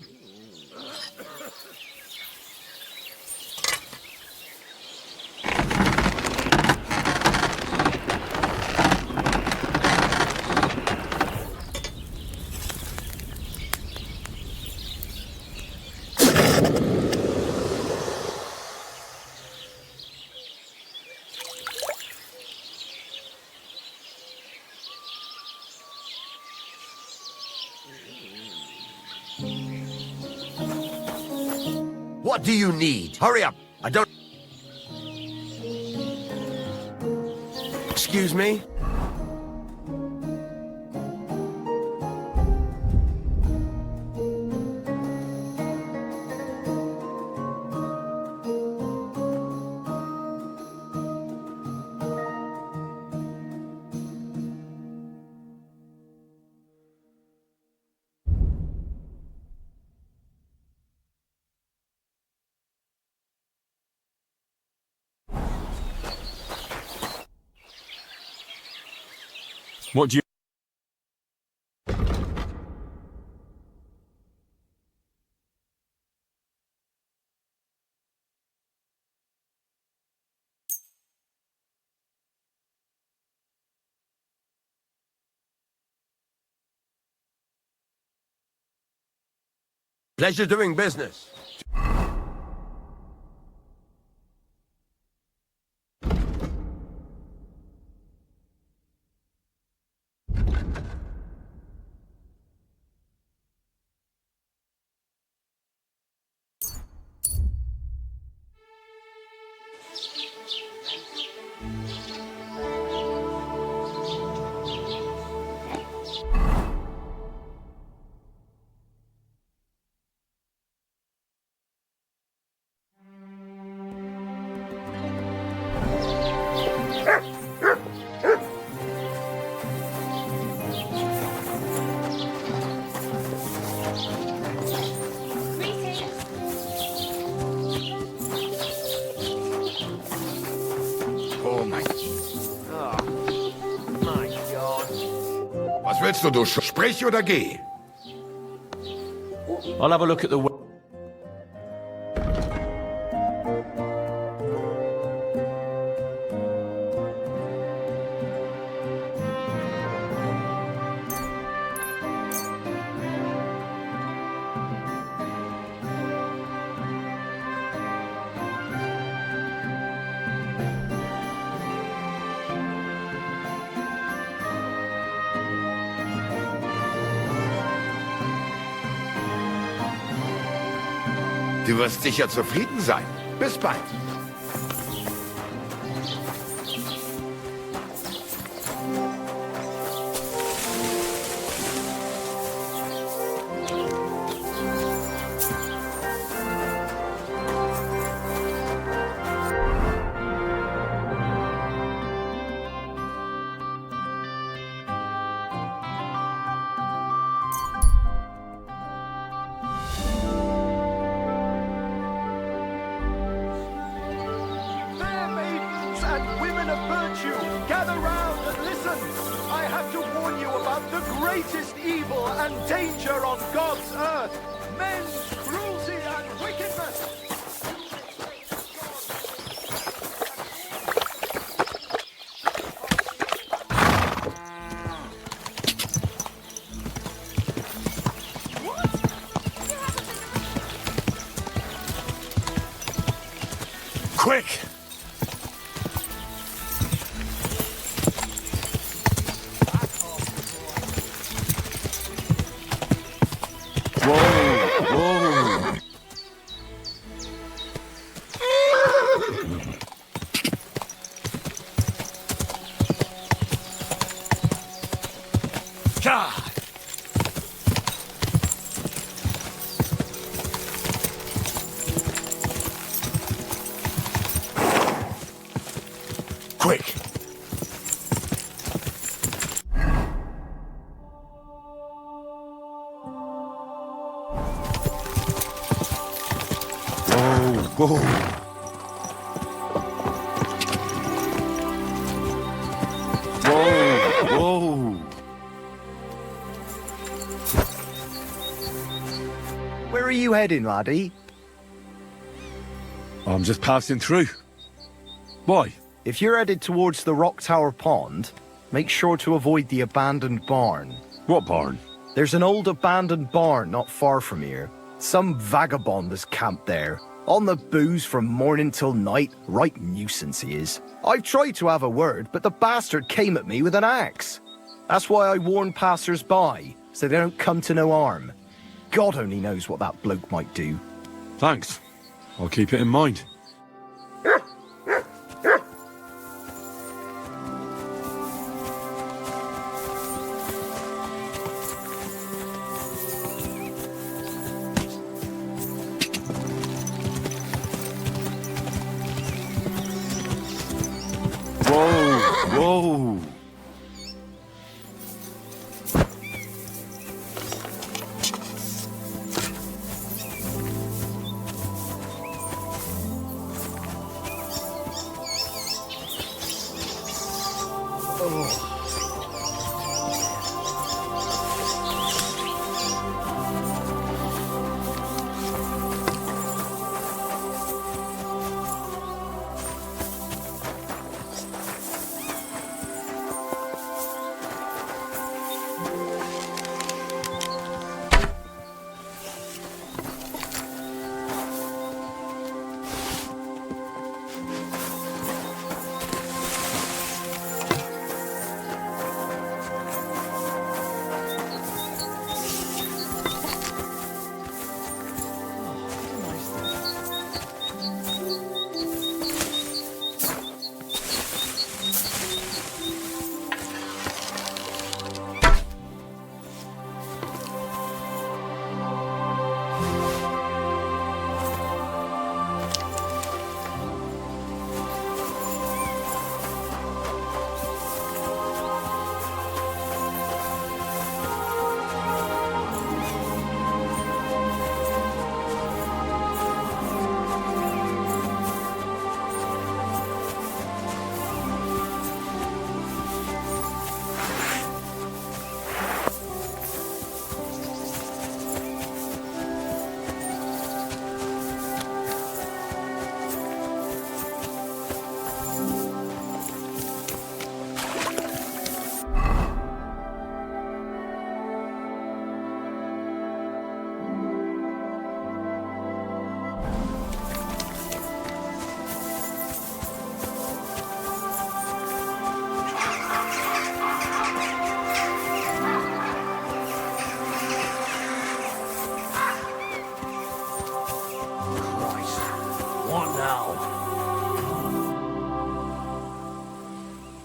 What do you need? Hurry up! I don't... Excuse me? What do you... Pleasure doing business. Oh mein... Oh, my God. Was willst du, Sprich oder geh? I'll have a look at the... Du wirst sicher zufrieden sein. Bis bald. beseech you, gather round and listen. I have to warn you about the greatest evil and danger on God's earth. Men's cruelty and wickedness. Quick! Whoa! God! Quick! Whoa! Whoa! Where are you heading, laddie? I'm just passing through. Why? If you're headed towards the Rock Tower Pond, make sure to avoid the abandoned barn. What barn? There's an old abandoned barn not far from here. Some vagabond has camped there. On the booze from morning till night. Right nuisance he is. I've tried to have a word, but the bastard came at me with an axe. That's why I warn passers-by, so they don't come to no harm. God only knows what that bloke might do. Thanks. I'll keep it in mind. Whoa!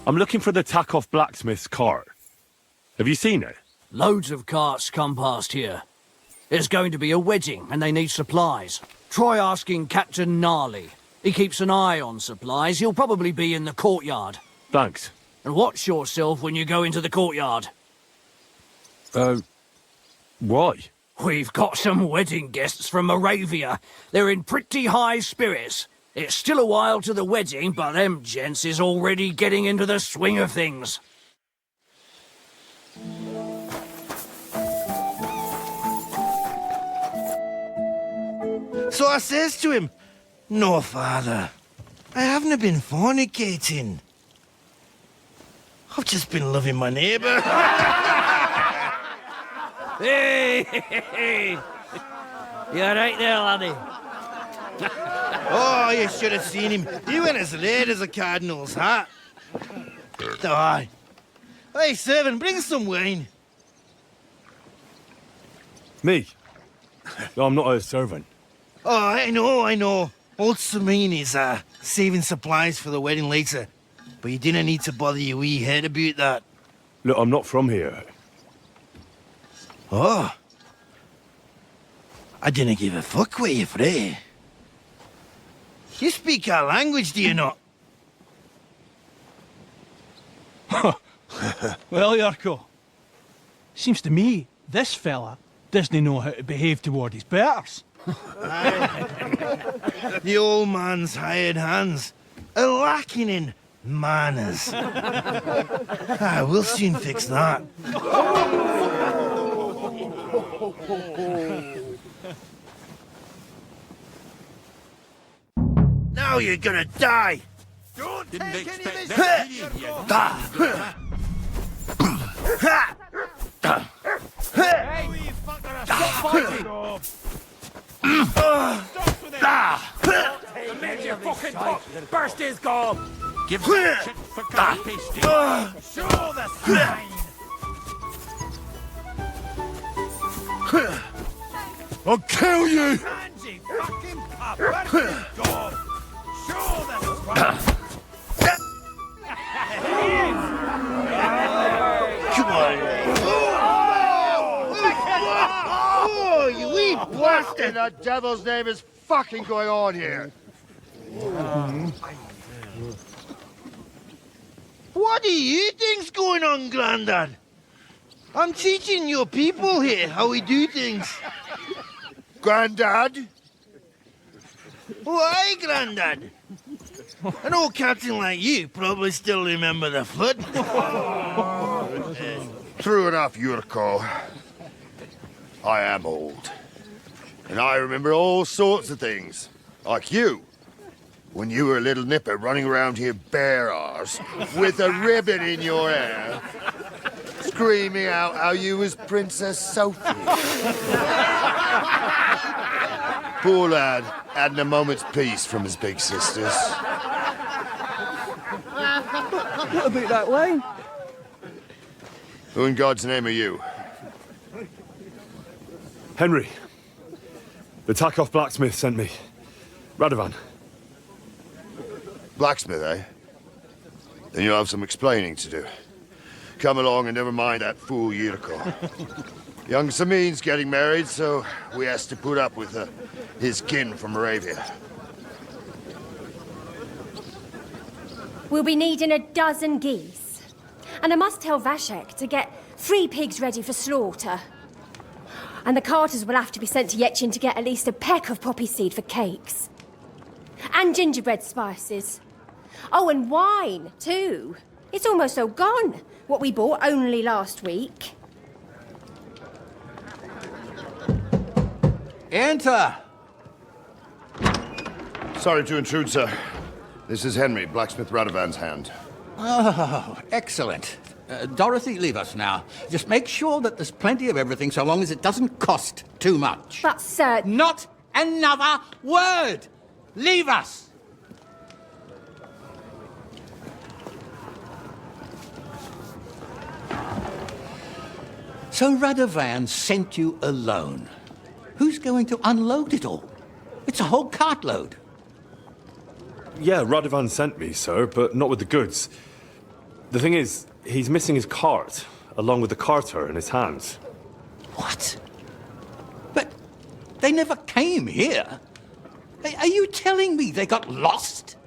I'm looking for the Takeoff blacksmith's cart. Have you seen it? Loads of carts come past here. There's going to be a wedding and they need supplies. Try asking Captain Gnarly. He keeps an eye on supplies. He'll probably be in the courtyard. Thanks. And watch yourself when you go into the courtyard. Why? We've got some wedding guests from Moravia. They're in pretty high spirits. It's still a while to the wedding, but them gents is already getting into the swing of things. So I says to him, "No, father, I haven't been fornicating. I've just been loving my neighbour." Hey! You alright there, laddie? Oh, you should have seen him. He went as red as a cardinal's hat. Aye. Hey, servant, bring some wine. Me? No, I'm not a servant. Oh, I know. Old Samine is saving supplies for the wedding later. But you didn't need to bother your wee head about that. Look, I'm not from here. Oh. I didn't give a fuck where you're from. You speak our language, do you not? Well, Yarko, seems to me this fella doesn't know how to behave toward his betters. The old man's hired hands are lacking in manners. We'll soon fix that. Now you're gonna die! Don't Didn't take any expect of that, this did shit, you? Hey, you fucker! Stop fighting! Stop with it! The man's your fucking pop! Burst his gob! Give him shit for pasty! Show the sign! I'll kill you! Angie, fucking pop! Where's his gob? Show the sign! Come on! Oh, you wee What in the devil's name is fucking going on here? What do you think's going on, Grandad? I'm teaching your people here how we do things. Grandad? Why, Grandad? An old captain like you probably still remember the flood. True enough, Yurko. I am old. And I remember all sorts of things. Like you. When you were a little nipper running around here bare arse, with a ribbon in your hair, screaming out how you was Princess Sophie. Poor lad hadn't a moment's peace from his big sisters. What about that wine? Who in God's name are you? Henry. The Takeoff blacksmith sent me. Radovan. Blacksmith, eh? Then you'll have some explaining to do. Come along and never mind that fool Yurko. Young Samin's getting married, so we has to put up with his kin from Moravia. We'll be needing a dozen geese. And I must tell Vashek to get 3 pigs ready for slaughter. And the carters will have to be sent to Yetchin to get at least a peck of poppy seed for cakes. And gingerbread spices. Oh, and wine, too. It's almost all gone. What we bought only last week. Enter! Sorry to intrude, sir. This is Henry, blacksmith Radovan's hand. Oh, excellent. Dorothy, leave us now. Just make sure that there's plenty of everything so long as it doesn't cost too much. But, sir... Not another word! Leave us! So Radovan sent you alone. Who's going to unload it all? It's a whole cartload. Yeah, Radovan sent me, sir, but not with the goods. The thing is, he's missing his cart, along with the carter in his hands. What? But they never came here. Are you telling me they got lost?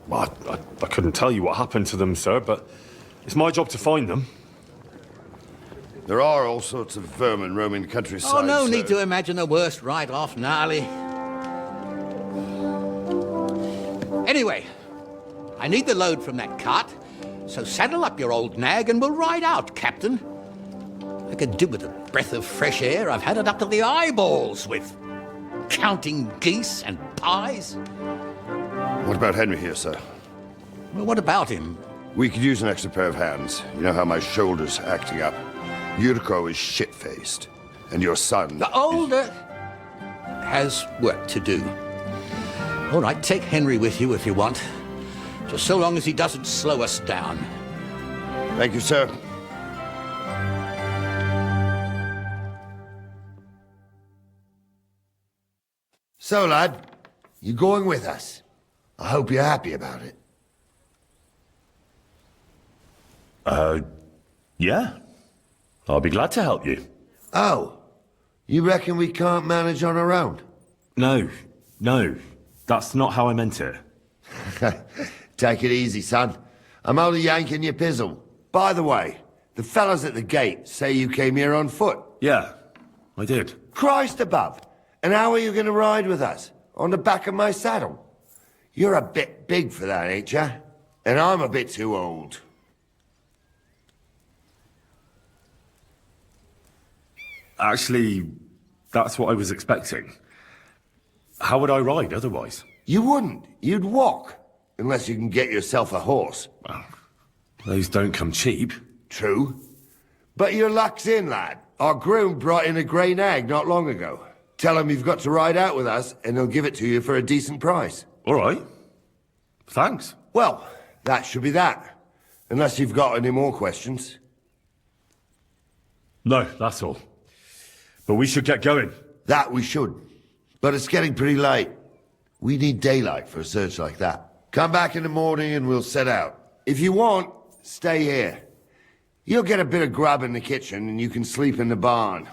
Well, I couldn't tell you what happened to them, sir, but it's my job to find them. There are all sorts of vermin roaming the countryside. Oh, no need to imagine the worst right off, Gnarly. Anyway, I need the load from that cart, so saddle up your old nag and we'll ride out, Captain. I could do with a breath of fresh air. I've had it up to the eyeballs with counting geese and pies. What about Henry here, sir? Well, what about him? We could use an extra pair of hands. You know how my shoulder's acting up. Yurko is shit-faced. And your son... The older has work to do. All right, take Henry with you if you want. Just so long as he doesn't slow us down. Thank you, sir. So, lad, you going with us? I hope you're happy about it. Yeah. I'll be glad to help you. Oh, you reckon we can't manage on our own? No. That's not how I meant it. Take it easy, son. I'm only yanking your pizzle. By the way, the fellas at the gate say you came here on foot. Yeah, I did. Christ above! And how are you going to ride with us? On the back of my saddle? You're a bit big for that, ain't ya? And I'm a bit too old. Actually, that's what I was expecting. How would I ride otherwise? You wouldn't. You'd walk. Unless you can get yourself a horse. Well, those don't come cheap. True. But your luck's in, lad. Our groom brought in a grey nag not long ago. Tell him you've got to ride out with us, and he'll give it to you for a decent price. All right. Thanks. Well, that should be that. Unless you've got any more questions. No, that's all. But we should get going. That we should. But it's getting pretty late. We need daylight for a search like that. Come back in the morning and we'll set out. If you want, stay here. You'll get a bit of grub in the kitchen and you can sleep in the barn.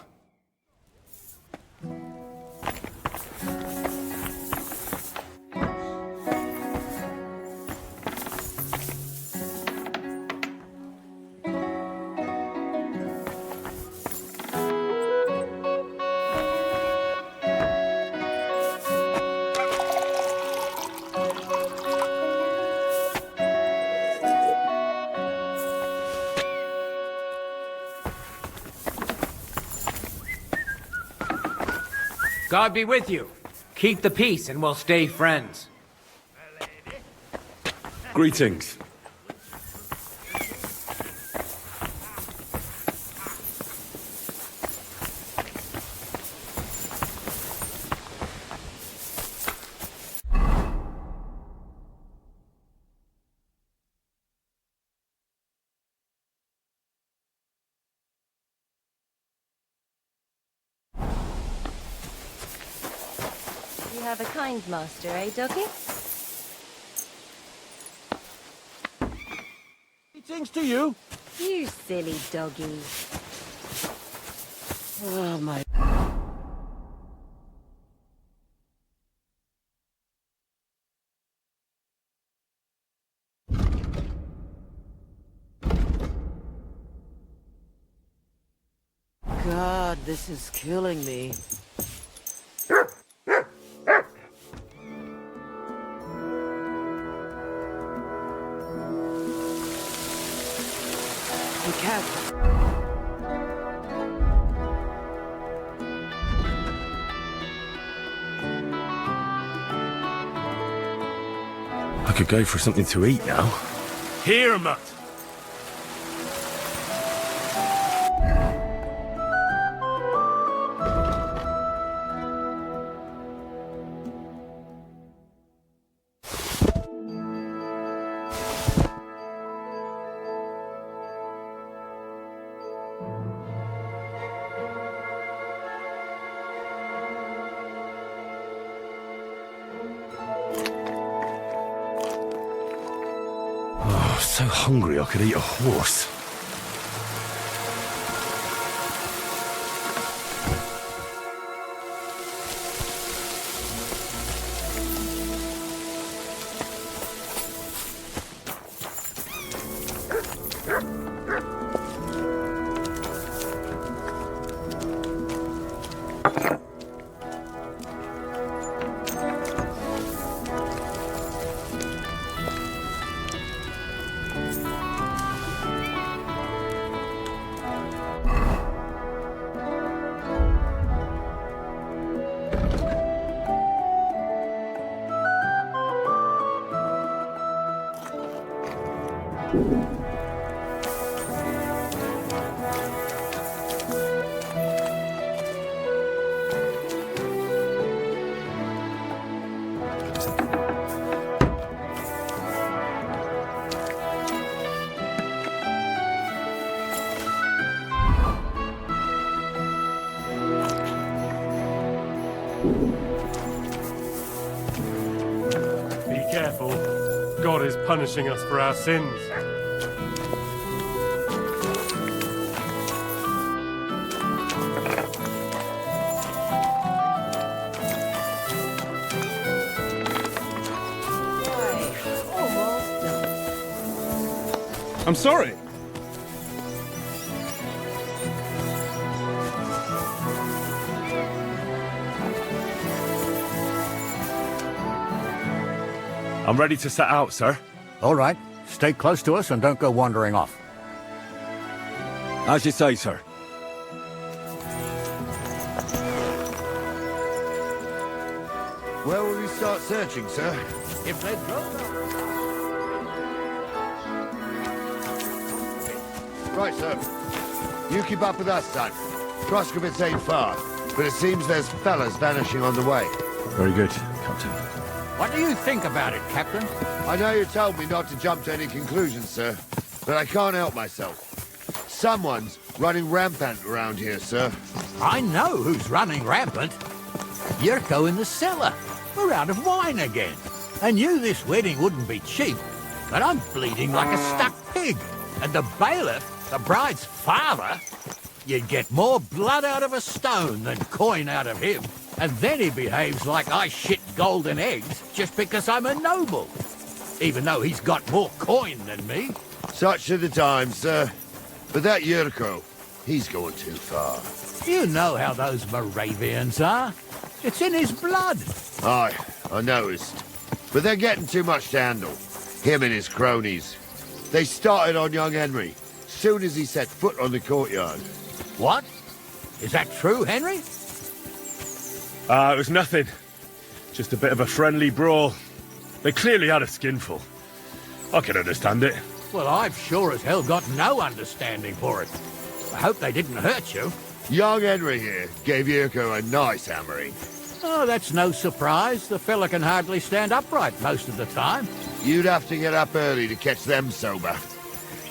God be with you. Keep the peace and we'll stay friends. Greetings. You have a kind master, eh, doggy? Greetings to you. You silly doggy. Oh, my... God, this is killing me. You can't. I could go for something to eat now. Here, Mutt! So hungry I could eat a horse. Be careful. God is punishing us for our sins. I'm sorry. I'm ready to set out, sir. All right. Stay close to us and don't go wandering off. As you say, sir. Where will we start searching, sir? If they Right, sir. You keep up with us, son. Troskovitz ain't far, but it seems there's fellas vanishing on the way. Very good, Captain. What do you think about it, Captain? I know you told me not to jump to any conclusions, sir, but I can't help myself. Someone's running rampant around here, sir. I know who's running rampant. Yurko in the cellar. We're out of wine again. I knew this wedding wouldn't be cheap, but I'm bleeding like a stuck pig. And the bailiff, the bride's father, you'd get more blood out of a stone than coin out of him. And then he behaves like I shit golden eggs just because I'm a noble. Even though he's got more coin than me. Such are the times, sir. But that Yurko, he's going too far. You know how those Moravians are. It's in his blood. Aye, I noticed. But they're getting too much to handle. Him and his cronies. They started on young Henry, soon as he set foot on the courtyard. What? Is that true, Henry? It was nothing. Just a bit of a friendly brawl. They clearly had a skinful. I can understand it. Well, I've sure as hell got no understanding for it. I hope they didn't hurt you. Young Henry here gave Yurko a nice hammering. Oh, that's no surprise. The fella can hardly stand upright most of the time. You'd have to get up early to catch them sober.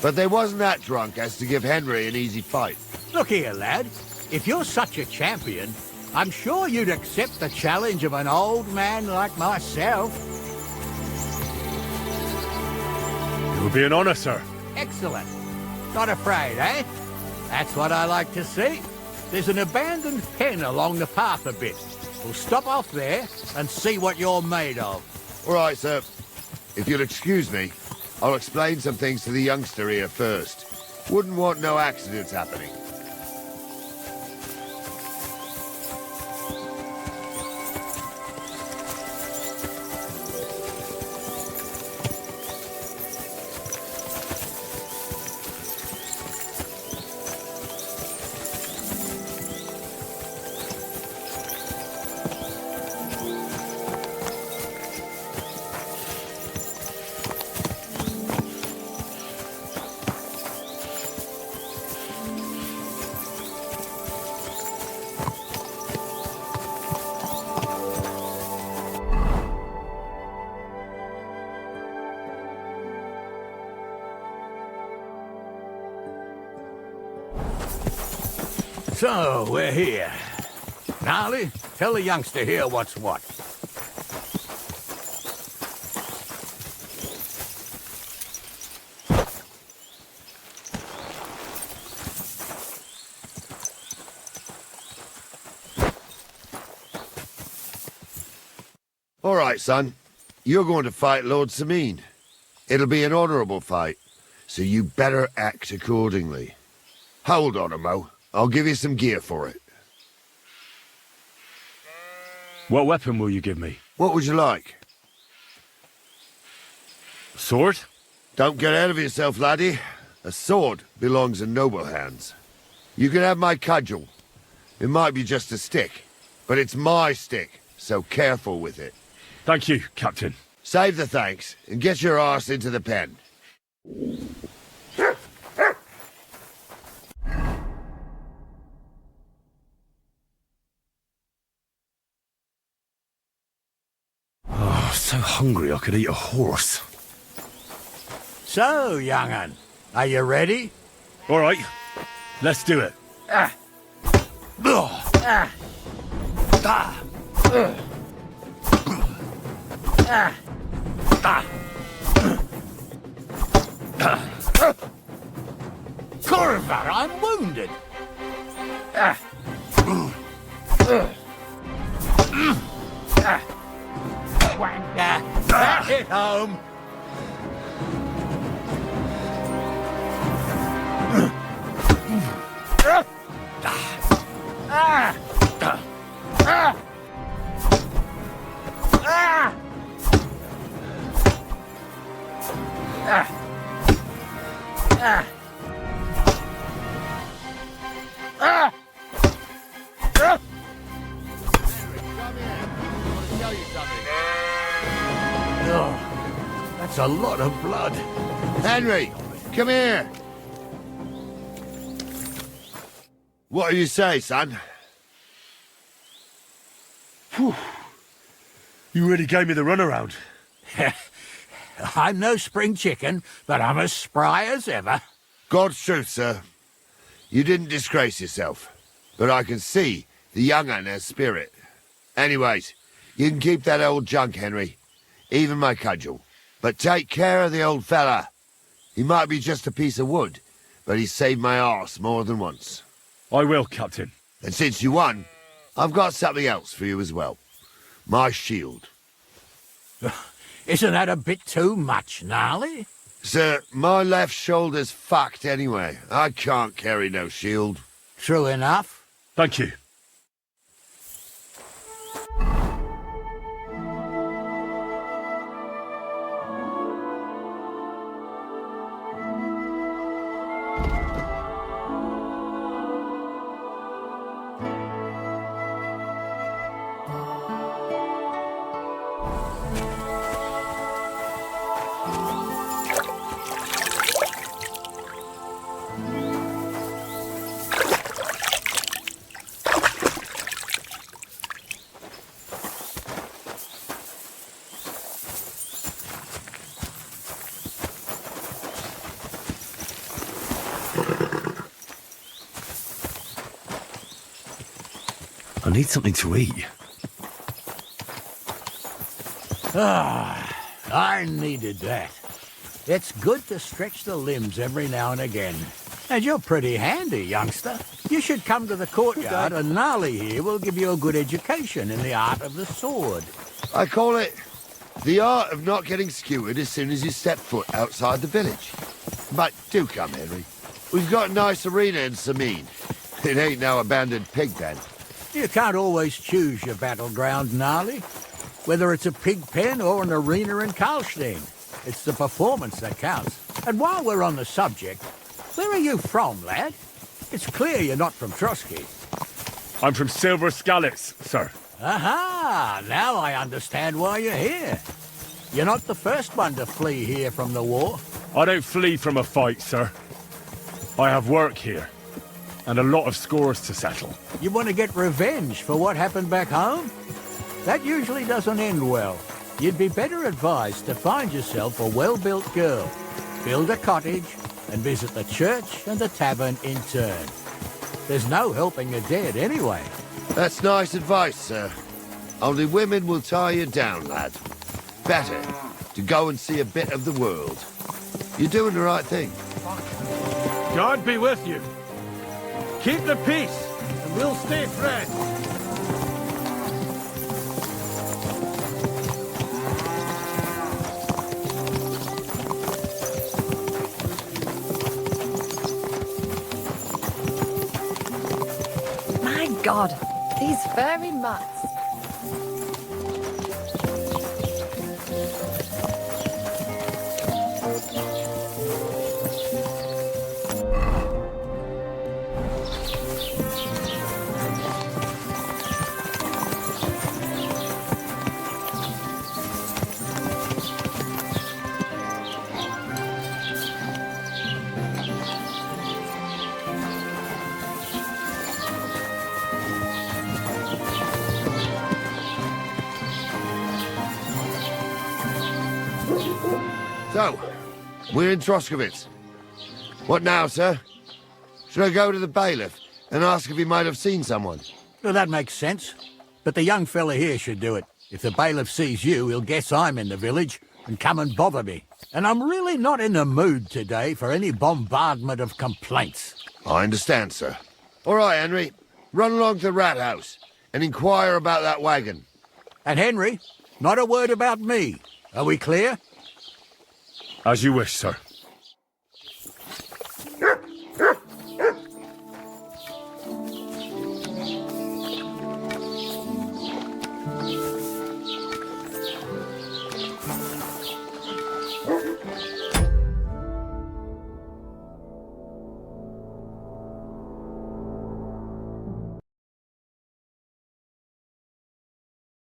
But they wasn't that drunk as to give Henry an easy fight. Look here, lad. If you're such a champion, I'm sure you'd accept the challenge of an old man like myself. It would be an honor, sir. Excellent. Not afraid, eh? That's what I like to see. There's an abandoned pen along the path a bit. We'll stop off there and see what you're made of. All right, sir. If you'll excuse me, I'll explain some things to the youngster here first. Wouldn't want no accidents happening. So, we're here. Gnarly, tell the youngster here what's what. All right, son. You're going to fight Lord Sameen. It'll be an honorable fight, so you better act accordingly. Hold on a mo. I'll give you some gear for it. What weapon will you give me? What would you like? Sword? Don't get ahead of yourself, laddie. A sword belongs in noble hands. You can have my cudgel. It might be just a stick, but it's my stick, so careful with it. Thank you, Captain. Save the thanks, and get your arse into the pen. Oh, so hungry I could eat a horse. So, young'un, are you ready? All right, let's do it. Corver, I'm wounded. Wanker, that hit home. That's a lot of blood. Henry, come here. What do you say, son? Whew. You really gave me the runaround. I'm no spring chicken, but I'm as spry as ever. God's truth, sir. You didn't disgrace yourself, but I can see the young un has spirit. Anyways, you can keep that old junk, Henry. Even my cudgel. But take care of the old fella. He might be just a piece of wood, but he saved my arse more than once. I will, Captain. And since you won, I've got something else for you as well. My shield. Isn't that a bit too much, Gnarly? Sir, my left shoulder's fucked anyway. I can't carry no shield. True enough. Thank you. I need something to eat. I needed that. It's good to stretch the limbs every now and again. And you're pretty handy, youngster. You should come to the courtyard, and Gnarly here will give you a good education in the art of the sword. I call it the art of not getting skewered as soon as you step foot outside the village. But do come, Henry. We've got a nice arena in Sameen. It ain't no abandoned pig pen. You can't always choose your battleground, Gnarly. Whether it's a pig pen or an arena in Karlstein. It's the performance that counts. And while we're on the subject, where are you from, lad? It's clear you're not from Trotsky. I'm from Silver Scallops, sir. Aha! Now I understand why you're here. You're not the first one to flee here from the war. I don't flee from a fight, sir. I have work here, and a lot of scores to settle. You want to get revenge for what happened back home? That usually doesn't end well. You'd be better advised to find yourself a well-built girl, build a cottage, and visit the church and the tavern in turn. There's no helping the dead anyway. That's nice advice, sir. Only women will tie you down, lad. Better to go and see a bit of the world. You're doing the right thing. God be with you. Keep the peace, and we'll stay friends. My God, these furry mutts. So, we're in Troskowitz. What now, sir? Should I go to the bailiff and ask if he might have seen someone? Well, that makes sense. But the young fella here should do it. If the bailiff sees you, he'll guess I'm in the village and come and bother me. And I'm really not in the mood today for any bombardment of complaints. I understand, sir. All right, Henry. Run along to the rat house and inquire about that wagon. And Henry, not a word about me. Are we clear? As you wish, sir.